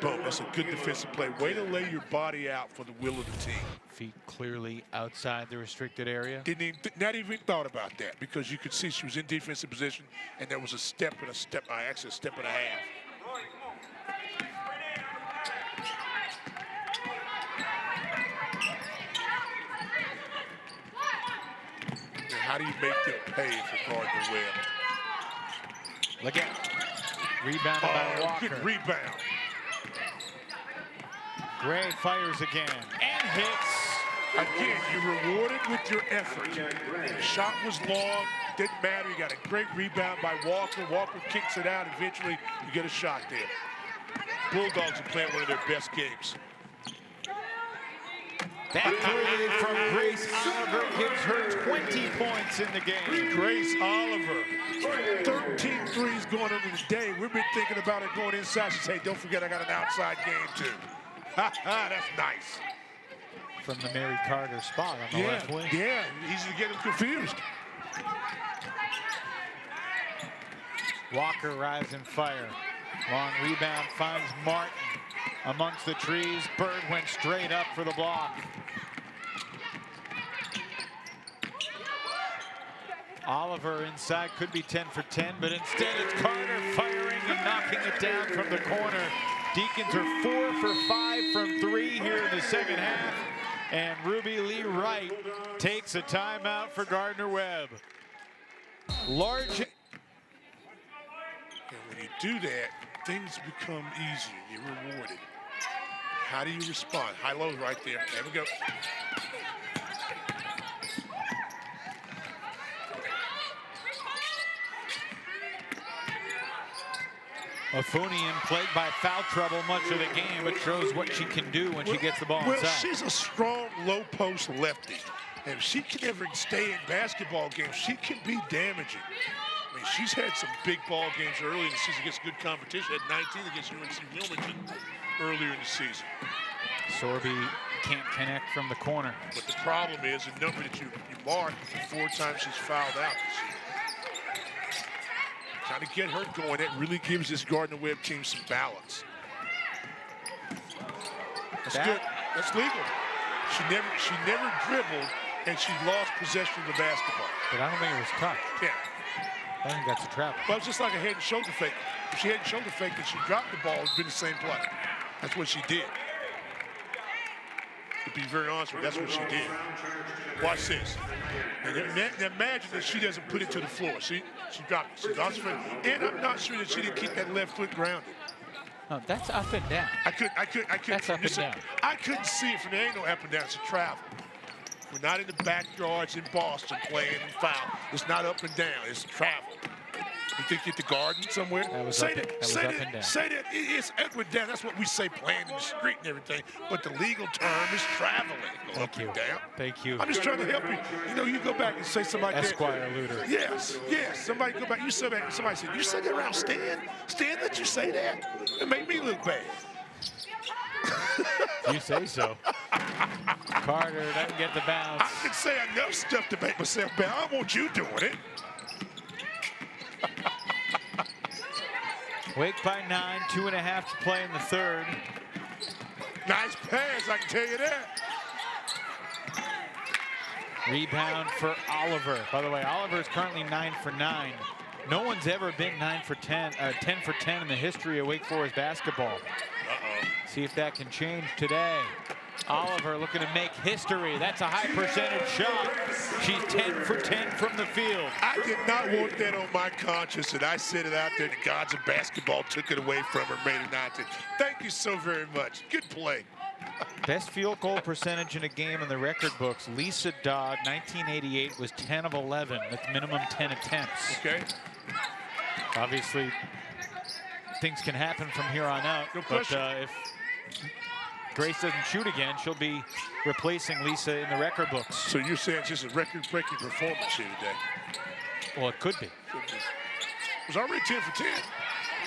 Speaker 2: Boom, that's a good defensive play. Way to lay your body out for the will of the team.
Speaker 1: Feet clearly outside the restricted area.
Speaker 2: Not even thought about that, because you could see she was in defensive position and there was a step and a step, actually a step and a half. Now, how do you make them pay for Gardner-Webb?
Speaker 1: Leggett, rebounded by Walker.
Speaker 2: Good rebound.
Speaker 1: Gray fires again and hits.
Speaker 2: Again, you're rewarded with your effort. The shot was long, Didn't matter. You got a great rebound by Walker. Walker kicks it out. Eventually, you get a shot there. Bulldogs are playing one of their best games.
Speaker 1: That three from Grace Oliver gives her 20 points in the game.
Speaker 2: Grace Oliver, 13 threes going into the day. We've been thinking about it going inside. She said, don't forget I got an outside game too. That's nice.
Speaker 1: From the Mary Carter spot on the left wing.
Speaker 2: Yeah, easy to get them confused.
Speaker 1: Walker rising fire. Long rebound finds Martin amongst the trees. Bird went straight up for the block. Oliver inside could be 10 for 10, but instead it's Carter firing and knocking it down from the corner. Deacons are 4 for 5 from 3 here in the second half. And Ruby Lee Wright takes a timeout for Gardner-Webb. Large.
Speaker 2: And when you do that, things become easier. You're rewarded. How do you respond? High-low right there. There we go.
Speaker 1: Afunian plagued by foul trouble much of the game, but shows what she can do when she gets the ball inside.
Speaker 2: Well, she's a strong low-post lefty. And if she can ever stay in basketball games, she can be damaging. I mean, she's had some big ball games early in the season against good competition. At 19 against UNC Wilmington earlier in the season.
Speaker 1: Sorbye can't connect from the corner.
Speaker 2: But the problem is the number that you mark, the 4 times she's fouled out this year. Trying to get her going, that really gives this Gardner-Webb team some balance. That's good. That's legal. She never dribbled, and she lost possession of the basketball.
Speaker 1: But I don't think it was touch.
Speaker 2: Yeah.
Speaker 1: I think that's a travel.
Speaker 2: Well, it's just like a head and shoulder fake. If she hadn't shoulder faked and she dropped the ball, it would have been the same play. That's what she did. To be very honest with you, that's what she did. Watch this. And imagine that she doesn't put it to the floor. She dropped it. And I'm not sure that she didn't keep that left foot grounded.
Speaker 1: No, that's up and down.
Speaker 2: I couldn't.
Speaker 1: That's up and down.
Speaker 2: I couldn't see it from there. Ain't no up and down. It's a travel. We're not in the backyards in Boston playing and foul. It's not up and down. It's travel. You think you're at the Garden somewhere?
Speaker 1: That was
Speaker 2: say
Speaker 1: up,
Speaker 2: that.
Speaker 1: that was
Speaker 2: say
Speaker 1: up
Speaker 2: that.
Speaker 1: and down.
Speaker 2: Say that. It's up and down. That's what we say playing in the street and everything. But the legal term is traveling. Go up and down.
Speaker 1: Thank you.
Speaker 2: I'm just trying to help you. You know, you go back and say somebody.
Speaker 1: Esquire Luter.
Speaker 2: Yes. Somebody go back. You said that. Somebody said, you said that around Stan? Stan let you say that? It made me look bad.
Speaker 1: You say so. Carter doesn't get the bounce.
Speaker 2: I can say enough stuff to make myself bad. I don't want you doing it.
Speaker 1: Wake by 9, 2.5 to play in the third.
Speaker 2: Nice pass, I can tell you that.
Speaker 1: Rebound for Oliver. By the way, Oliver is currently 9 for 9. No one's ever been 10 for 10 in the history of Wake Forest basketball. See if that can change today. Oliver looking to make history. That's a high percentage shot. She's 10 for 10 from the field.
Speaker 2: I did not want that on my conscience, and I said it out there. The gods of basketball took it away from her, made it not. Thank you so very much. Good play.
Speaker 1: Best field goal percentage in a game in the record books. Lisa Dodd, 1988, was 10 of 11 with minimum 10 attempts.
Speaker 2: Okay.
Speaker 1: Obviously, things can happen from here on out. But if Grace doesn't shoot again, she'll be replacing Lisa in the record books.
Speaker 2: So you're saying it's just a record-breaking performance here today?
Speaker 1: Well, it could be.
Speaker 2: It was already 10 for 10.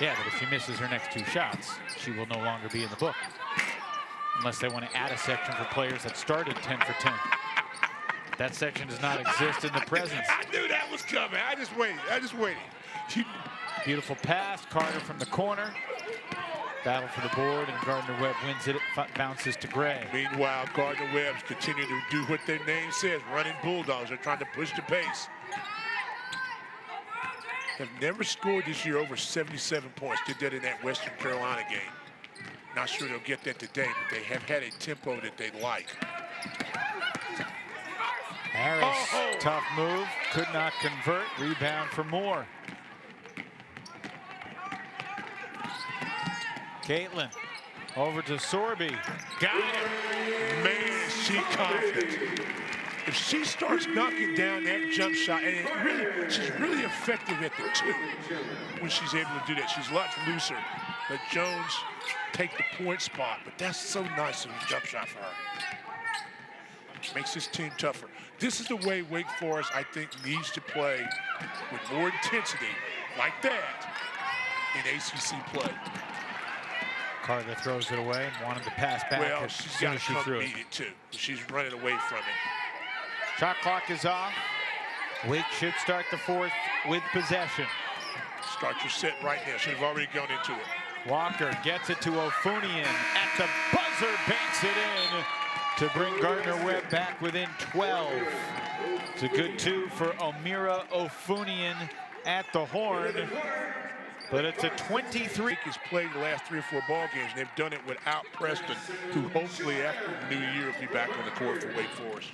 Speaker 1: Yeah, but if she misses her next 2 shots, she will no longer be in the book. Unless they want to add a section for players that started 10 for 10. That section does not exist in the present.
Speaker 2: I knew that was coming. I just waited.
Speaker 1: Beautiful pass. Carter from the corner. Battle for the board, and Gardner-Webb wins it. It bounces to Gray.
Speaker 2: Meanwhile, Gardner-Webb's continuing to do what their name says, running Bulldogs. They're trying to push the pace. Have never scored this year over 77 points. Did that in that Western Carolina game. Not sure they'll get that today, but they have had a tempo that they like.
Speaker 1: Harris, tough move, could not convert. Rebound for Moore. Caitlin over to Sorbye.
Speaker 2: Got it. Man, is she confident. If she starts knocking down that jump shot, and she's really effective at the 2 when she's able to do that. She's a lot looser. Let Jones take the point spot, but that's so nice of a jump shot for her. Makes this team tougher. This is the way Wake Forest, I think, needs to play with more intensity like that in ACC play.
Speaker 1: Carter throws it away and wanted to pass back.
Speaker 2: Well,
Speaker 1: as
Speaker 2: she's
Speaker 1: soon
Speaker 2: got
Speaker 1: as
Speaker 2: to
Speaker 1: she
Speaker 2: come
Speaker 1: threw
Speaker 2: beat it too. She's running away from it.
Speaker 1: Shot clock is off. Wake should start the 4th with possession.
Speaker 2: Start your set right now. Should have already gone into it.
Speaker 1: Walker gets it to Ofunian at the buzzer, banks it in to bring Gardner-Webb back within 12. It's a good 2 for Omira Ofunian at the horn, but it's a 23.
Speaker 2: Has played the last 3 or 4 ball games, and they've done it without Preston, who hopefully after the new year will be back on the court for Wake Forest.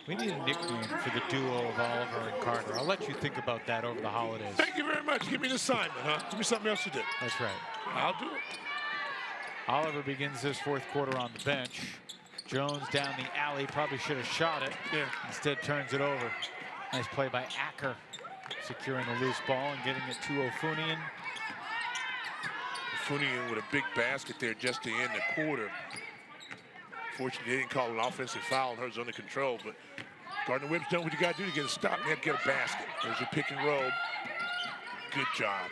Speaker 1: We need a nickname for the duo of Oliver and Carter. I'll let you think about that over the holidays.
Speaker 2: Thank you very much. Give me an assignment, huh? Give me something else to do.
Speaker 1: That's right.
Speaker 2: I'll do it.
Speaker 1: Oliver begins this 4th quarter on the bench. Jones down the alley, probably should have shot it.
Speaker 2: Yeah.
Speaker 1: Instead turns it over. Nice play by Acker, securing the loose ball and getting it to Ofunian.
Speaker 2: Ofunian with a big basket there just to end the quarter. Fortunately, they didn't call an offensive foul, and hers under control, but Gardner-Webb's done what you got to do to get a stop, and they have to get a basket. There's your pick and roll. Good job.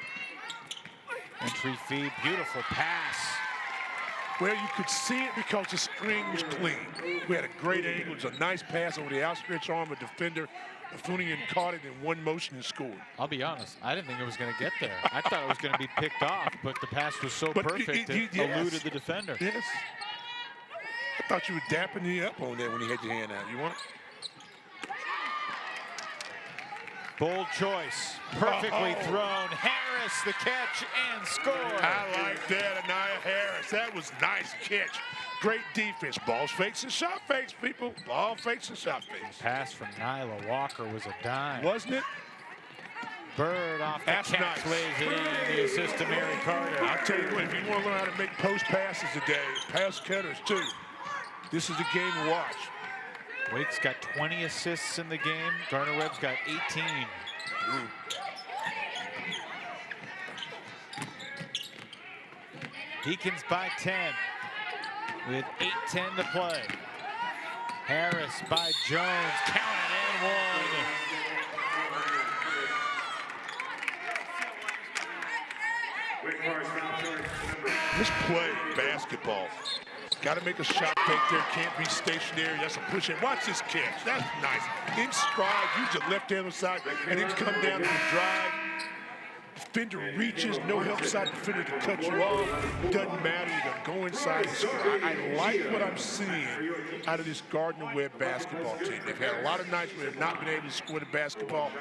Speaker 1: Entry feed, beautiful pass.
Speaker 2: Well, you could see it because the screen was clean. We had a great angle. It was a nice pass over the outstretched arm of defender. Ofunian caught it in one motion and scored.
Speaker 1: I'll be honest, I didn't think it was going to get there. I thought it was going to be picked off, but the pass was so perfect it eluded the defender.
Speaker 2: Yes. I thought you were dapping me up on that when you had your hand out. You want it?
Speaker 1: Bold choice, perfectly thrown. Harris the catch and score.
Speaker 2: I like that, Anaya Harris. That was nice catch. Great defense. Balls fakes and shot fakes, people. Ball fakes and shot fakes.
Speaker 1: Pass from Nyla Walker was a dime.
Speaker 2: Wasn't it?
Speaker 1: Bird off the
Speaker 2: That's
Speaker 1: catch,
Speaker 2: nice.
Speaker 1: lays it in, the assist to Mary Carter.
Speaker 2: I'll tell you what, if you want to learn how to make post passes today, pass cutters too, this is the game to watch.
Speaker 1: Wake's got 20 assists in the game. Gardner-Webb's got 18.
Speaker 2: Ooh.
Speaker 1: Deacons by 10 with 8:10 to play. Harris by Jones, count it and one.
Speaker 3: Wake Forest foul charge number.
Speaker 2: Just play basketball. Got to make a shot fake there. Can't be stationary. That's a push in. Watch this catch. That's nice. In stride, use the left-hand side, and then come down to the drive. Defender reaches, no help side defender to cut you off. Doesn't matter. You're going to go inside and score. I like what I'm seeing out of this Gardner-Webb basketball team. They've had a lot of nights where they've not been able to score the basketball.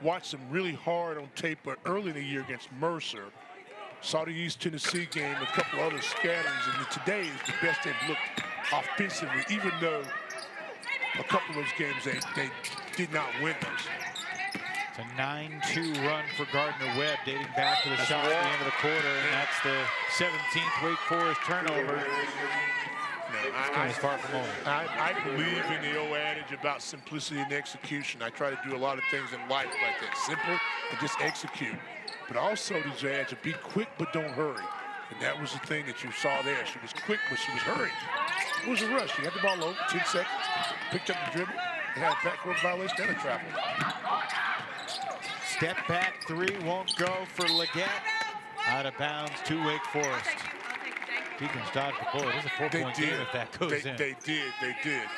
Speaker 2: Watched them really hard on tape early in the year against Mercer. Saw the East Tennessee game, a couple other scatterings, and today is the best they've looked offensively, even though a couple of those games they did not win those.
Speaker 1: It's a 9-2 run for Gardner-Webb, dating back to the shot at the end of the quarter, and that's the 17th Wake Forest turnover. It's far from over.
Speaker 2: I believe in the old adage about simplicity and execution. I try to do a lot of things in life like that, simple and just execute. But also these ads are be quick but don't hurry. And that was the thing that you saw there. She was quick, but she was hurrying. It was a rush. She had the ball over 10 seconds, picked up the dribble, and had a backcourt violation and a travel.
Speaker 1: Step back three won't go for Leggett. Out of bounds to Wake Forest. Deacons dodged the bullet. It's a 4-point game if that goes in.
Speaker 2: They did.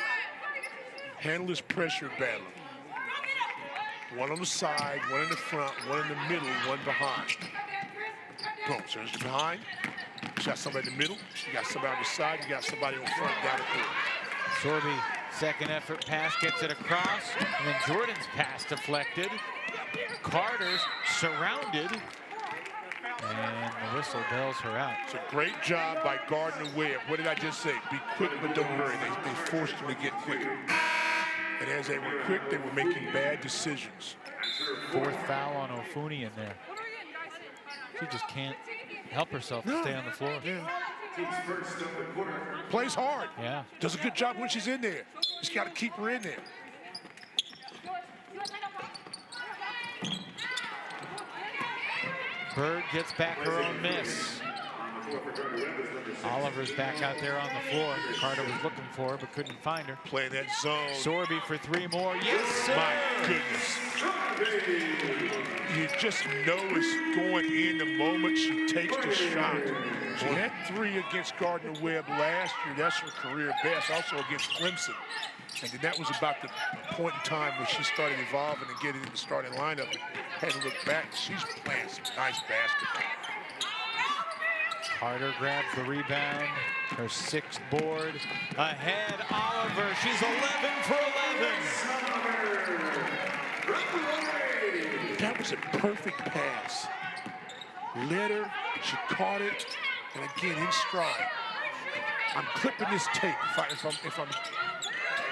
Speaker 2: Handle this pressure battle. One on the side, one in the front, one in the middle, one behind. Boom, so it's behind. You got somebody in the middle, you got somebody on the side, you got somebody on the front down the court.
Speaker 1: Sorbye, second effort pass, gets it across, and then Jordan's pass deflected. Carter's surrounded, and the whistle bells her out.
Speaker 2: It's a great job by Gardner-Webb. What did I just say? Be quick but don't hurry. They forced them to get quicker. And as they were quick, they were making bad decisions.
Speaker 1: Fourth foul on Ofunian there. She just can't help herself to stay on the floor.
Speaker 2: Yeah.
Speaker 3: Keeps first of the quarter.
Speaker 2: Plays hard.
Speaker 1: Yeah.
Speaker 2: Does a good job when she's in there. Just got to keep her in there.
Speaker 1: Bird gets back her own miss. Oliver's back out there on the floor. Carter was looking for her but couldn't find her.
Speaker 2: Playing that zone.
Speaker 1: Sorbye for 3 more. Yes, sir.
Speaker 2: My goodness. You just know it's going in the moment she takes the shot. She had 3 against Gardner-Webb last year. That's her career best. Also against Clemson. And then that was about the point in time where she started evolving and getting in the starting lineup. And had to look back. She's playing some nice basketball.
Speaker 1: Carter grabs the rebound. Her 6th board. Ahead, Oliver. She's 11 for 11.
Speaker 2: That was a perfect pass. Led her. She caught it. And again, in stride. I'm clipping this tape. If I'm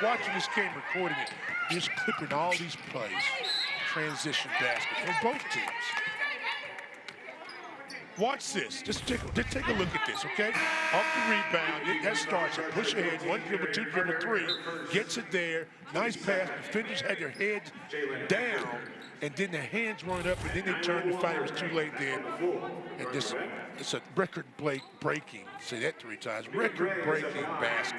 Speaker 2: watching this game, recording it, just clipping all these plays. Transition basket from both teams. Watch this. Just take a look at this, okay? Off the rebound, that starts it. Push ahead, 1 dribble, 2 dribble, 3. Gets it there. Nice pass. Defenders had their heads down, and then their hands weren't up, and then they turned to find it was too late then. And this, it's a record breaking. Say that 3 times. Record breaking basket.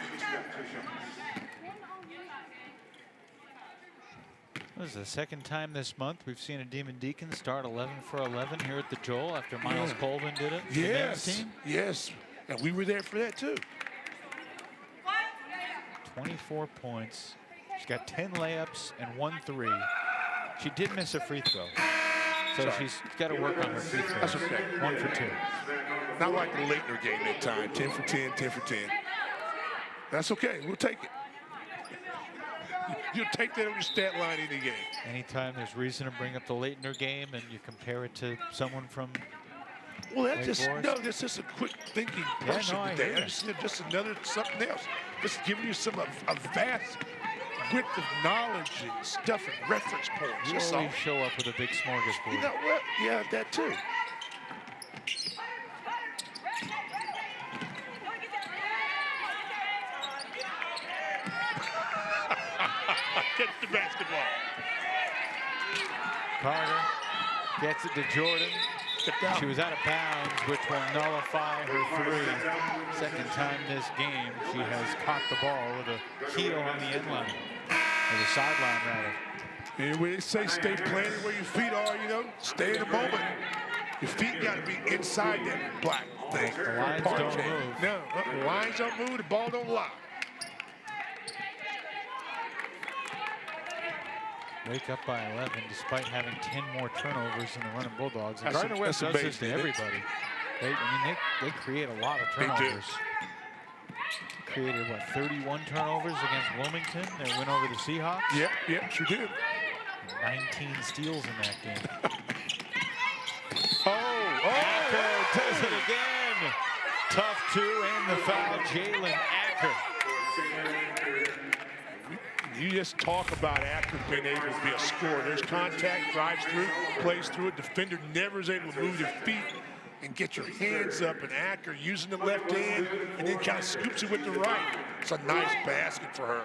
Speaker 1: This is the 2nd time this month we've seen a Demon Deacon start 11 for 11 here at the Joel after Miles Colvin did it.
Speaker 2: Yes, yes. And we were there for that too.
Speaker 1: 24 points. She's got 10 layups and 1 3. She did miss a free throw. So she's got to work on her free throws.
Speaker 2: That's okay.
Speaker 1: 1 for 2.
Speaker 2: Not like the Leitner game that time. 10 for 10, 10 for 10. That's okay. We'll take it. You'll take that on your stat line any game.
Speaker 1: Anytime there's reason to bring up the Leitner game and you compare it to someone from
Speaker 2: Well, that's
Speaker 1: Wake
Speaker 2: just
Speaker 1: Forest.
Speaker 2: no. That's just a quick thinking
Speaker 1: Yeah,
Speaker 2: person
Speaker 1: no, I
Speaker 2: today.
Speaker 1: hear
Speaker 2: Just another something else. Just giving you a vast width of knowledge and stuff and reference points.
Speaker 1: You
Speaker 2: That's all.
Speaker 1: always show up with a big smorgasbord.
Speaker 2: You know what? Yeah, that too. Gets the basketball.
Speaker 1: Carter gets it to Jordan. She was out of bounds, which will nullify her 3. 2nd time this game, she has caught the ball with a heel on the end line, or the sideline rather.
Speaker 2: And when they say stay planted where your feet are, you know, stay in the moment. Your feet got to be inside that black thing.
Speaker 1: The lines don't move.
Speaker 2: No, the lines don't move, the ball don't lie.
Speaker 1: Wake up by 11 despite having 10 more turnovers than the running Bulldogs. And
Speaker 2: That's
Speaker 1: Gardner-Webb does
Speaker 2: amazing,
Speaker 1: this to
Speaker 2: isn't it?
Speaker 1: everybody. They create a lot of
Speaker 2: They do.
Speaker 1: turnovers. Created, what, 31 turnovers against Wilmington, their win over the Seahawks?
Speaker 2: Yep, sure did.
Speaker 1: 19 steals in that game.
Speaker 2: Oh,
Speaker 1: does it again. Tough 2 and the foul, Jalen Acker.
Speaker 2: You just talk about Acker being able to be a scorer. There's contact, drives through, plays through it. Defender never is able to move their feet and get your hands up. And Acker using the left hand and then kind of scoops it with the right. It's a nice basket for her.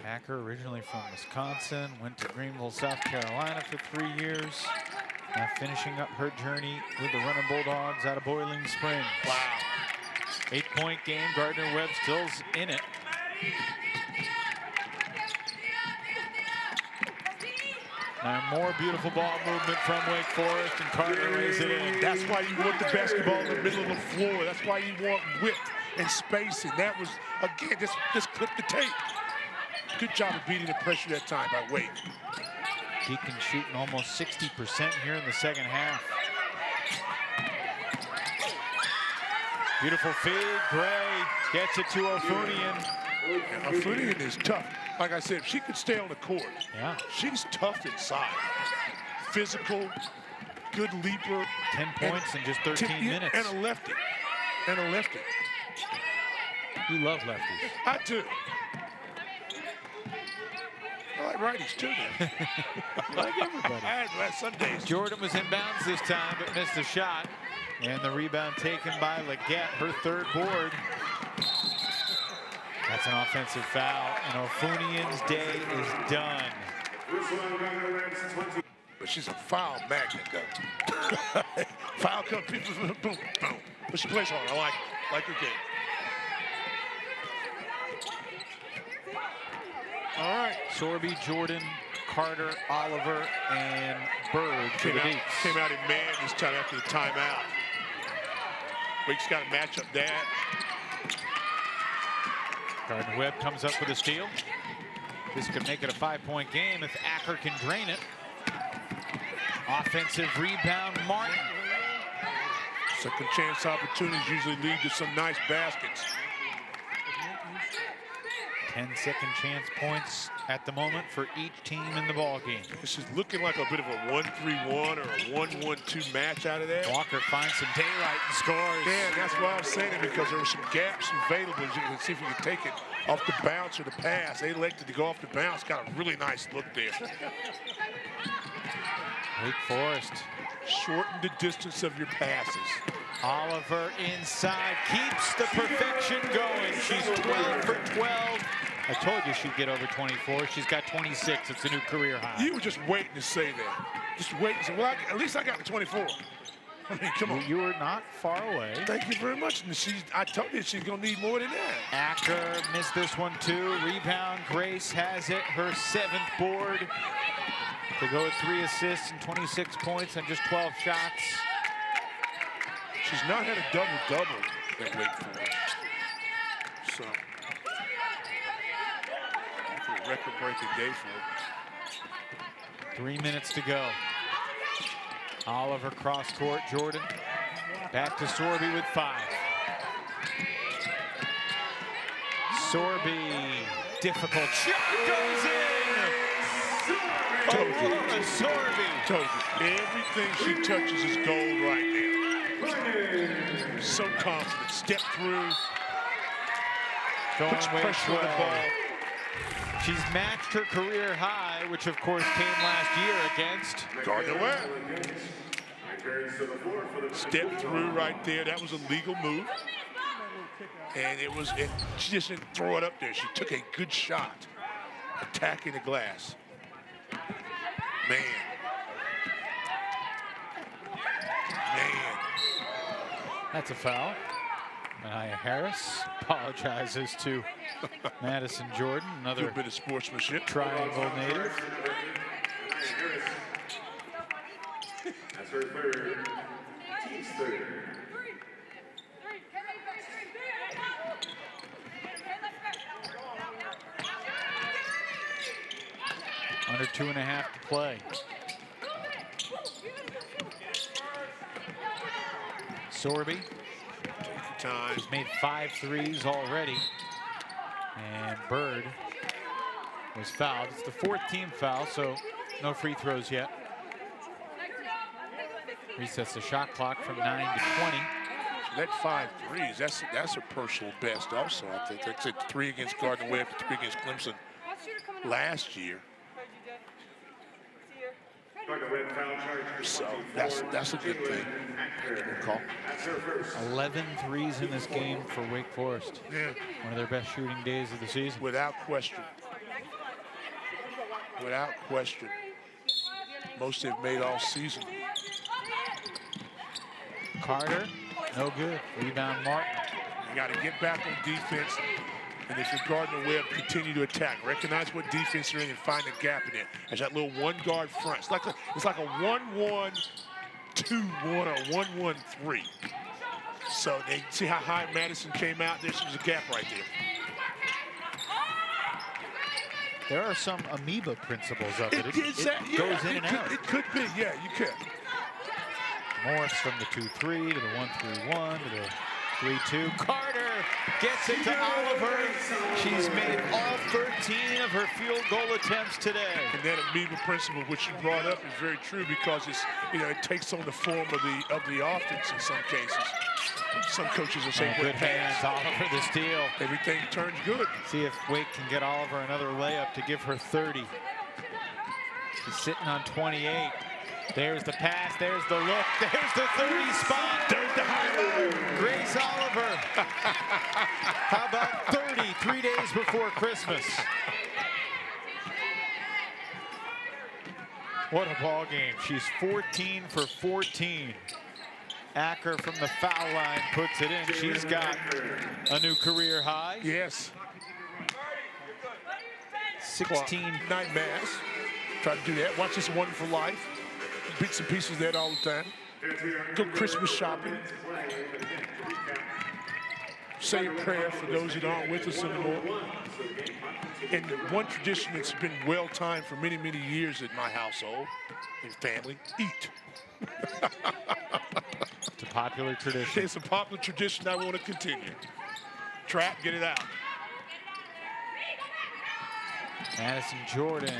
Speaker 1: Acker, originally from Wisconsin, went to Greenville, South Carolina for 3 years. Now finishing up her journey with the running Bulldogs out of Boiling Springs.
Speaker 2: Wow.
Speaker 1: 8-point game, Gardner-Webb still's in it. Now more beautiful ball movement from Wake Forest, and Carter lays it in.
Speaker 2: That's why you want the basketball in the middle of the floor. That's why you want width and spacing. That was, again, just clip the tape. Good job of beating the pressure that time by Wake.
Speaker 1: Deacon shooting almost 60% here in the 2nd half. Beautiful feed, Gray gets it to Ofunian.
Speaker 2: Ofunian is tough. Like I said, if she could stay on the court,
Speaker 1: Yeah.
Speaker 2: she's tough inside. Physical, good leaper.
Speaker 1: 10 points in just 13 minutes.
Speaker 2: And a lefty.
Speaker 1: You love lefties.
Speaker 2: I do. I like righties too.
Speaker 1: Like everybody.
Speaker 2: Some days.
Speaker 1: Jordan was inbounds this time, but missed the shot. And the rebound taken by Leggett, her third board. That's an offensive foul, and Ofunian's day is done.
Speaker 2: But she's a foul magnet, though. Foul come, people, boom, boom. But she plays hard. I like her game. All right.
Speaker 1: Sorbye, Jordan, Carter, Oliver, and Bird for the Deeks.
Speaker 2: Came out in man this time after the timeout. Wake's got to match up that.
Speaker 1: Gardner-Webb comes up with a steal. This could make it a 5-point game if Acker can drain it. Offensive rebound, Martin.
Speaker 2: Second chance opportunities usually lead to some nice baskets.
Speaker 1: 10 second chance points at the moment for each team in the ball game.
Speaker 2: This is looking like a bit of a 1-3-1 or a 1-1-2 match out of that.
Speaker 1: Walker finds some daylight and scores.
Speaker 2: Yeah, that's why I was saying it, because there were some gaps available. As you can see if you can take it off the bounce or the pass. They elected to go off the bounce. Got a really nice look there.
Speaker 1: Wake Forest.
Speaker 2: Shorten the distance of your passes.
Speaker 1: Oliver inside, keeps the perfection going. She's 12 for 12. I told you she'd get over 24. She's got 26. It's a new career high.
Speaker 2: You were just waiting to say that. Just waiting to say, well, at least I got the 24. I mean, come on.
Speaker 1: You were not far away.
Speaker 2: Thank you very much. And I told you she's going to need more than that.
Speaker 1: Acker missed this one too. Rebound, Grace has it. Her 7th board. To go with 3 assists and 26 points and just 12 shots.
Speaker 2: She's not had a double-double at Wake Forest. So, a record-breaking day for her.
Speaker 1: 3 minutes to go. Oliver cross court, Jordan. Back to Sorbye with 5. Sorbye, difficult shot goes in. Aurora Sorbye.
Speaker 2: Told you, everything she touches is gold right now. So confident, step through, puts pressure on the ball.
Speaker 1: She's matched her career high, which of course came last year against
Speaker 2: Gardner-Webb. Step through right there. That was a legal move. And she just didn't throw it up there. She took a good shot, attacking the glass. Man.
Speaker 1: That's a foul. Maya Harris apologizes to Madison Jordan, another
Speaker 2: good bit of sportsmanship.
Speaker 1: Triangle native.
Speaker 3: That's her third. Team's third.
Speaker 1: Under 2.5 to play. Sorbye.
Speaker 2: Time.
Speaker 1: She's made 5 threes already. And Bird was fouled. It's the 4th team foul, so no free throws yet. Resets the shot clock from 9 to 20.
Speaker 2: That 5 threes, that's her personal best also. I think that's it. 3 against Gardner-Webb, 3 against Clemson last year. So that's a good thing. Good call.
Speaker 1: 11 threes in this game for Wake Forest.
Speaker 2: Yeah.
Speaker 1: One of their best shooting days of the season.
Speaker 2: Without question. Without question. Most they've made all season.
Speaker 1: Carter, no good. Rebound, Martin.
Speaker 2: You got to get back on defense. And if you're Gardner-Webb, continue to attack. Recognize what defense you're in and find a gap in it. There's that little 1-guard front. It's like a 1-1-2-1 or 1-1-3. So they see how high Madison came out. There's a gap right there.
Speaker 1: There are some amoeba principles of it. It
Speaker 2: goes
Speaker 1: in and out.
Speaker 2: It could be, yeah, you could.
Speaker 1: Morphs from the 2-3 to the 1-3-1 to the 3-2. Carter gets it to Oliver. She's made all 13 of her field goal attempts today.
Speaker 2: And that amoeba principle, which you brought up, is very true because it's, it takes on the form of the offense in some cases. Some coaches will say,
Speaker 1: good hands, Oliver the steal.
Speaker 2: Everything turns good.
Speaker 1: See if Wake can get Oliver another layup to give her 30. He's sitting on 28. There's the pass, there's the look, there's the 30 spot.
Speaker 2: There's the highlight.
Speaker 1: Grace Oliver. How about 30, 3 days before Christmas? What a ball game. She's 14 for 14. Acker from the foul line puts it in. She's got a new career high.
Speaker 2: Yes.
Speaker 1: 16.
Speaker 2: Night mass. Try to do that. Watch this Wonderful Life. Bits and pieces of that all the time. Go Christmas shopping. Say a prayer for those that aren't with us anymore. And one tradition that's been well timed for many, many years at my household and family, eat.
Speaker 1: It's a popular tradition.
Speaker 2: It's a popular tradition I want to continue. Trap, get it out.
Speaker 1: Madison Jordan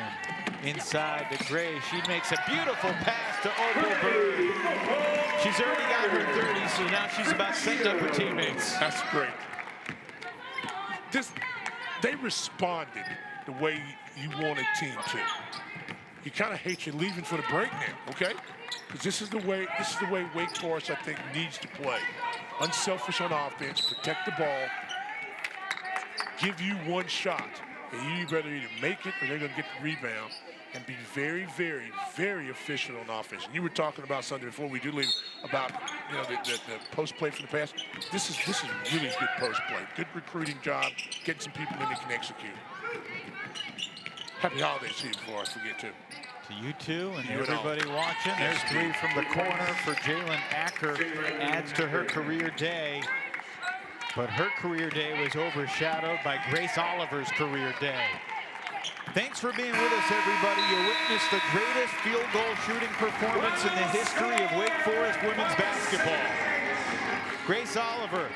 Speaker 1: inside to Gray. She makes a beautiful pass to Oglberg. She's already got her 30, so now she's about setting up her teammates.
Speaker 2: That's great. They responded the way you want a team to. You kind of hate you leaving for the break now, okay? Because this is the way Wake Forest, I think, needs to play. Unselfish on offense, protect the ball, give you one shot. And you better either make it or they're going to get the rebound and be very, very, very efficient on offense. And you were talking about something before we do leave about, you know, the post play from the past. This is really good post play. Good recruiting job, getting some people in that can execute. Happy holidays to you before I forget to.
Speaker 1: To you two and
Speaker 2: You and
Speaker 1: everybody watching. There's three from the corner for Jalen Acker. Adds to her career day. But her career day was overshadowed by Grace Oliver's career day. Thanks for being with us, everybody. You witnessed the greatest field goal shooting performance in the history of Wake Forest women's basketball. Grace Oliver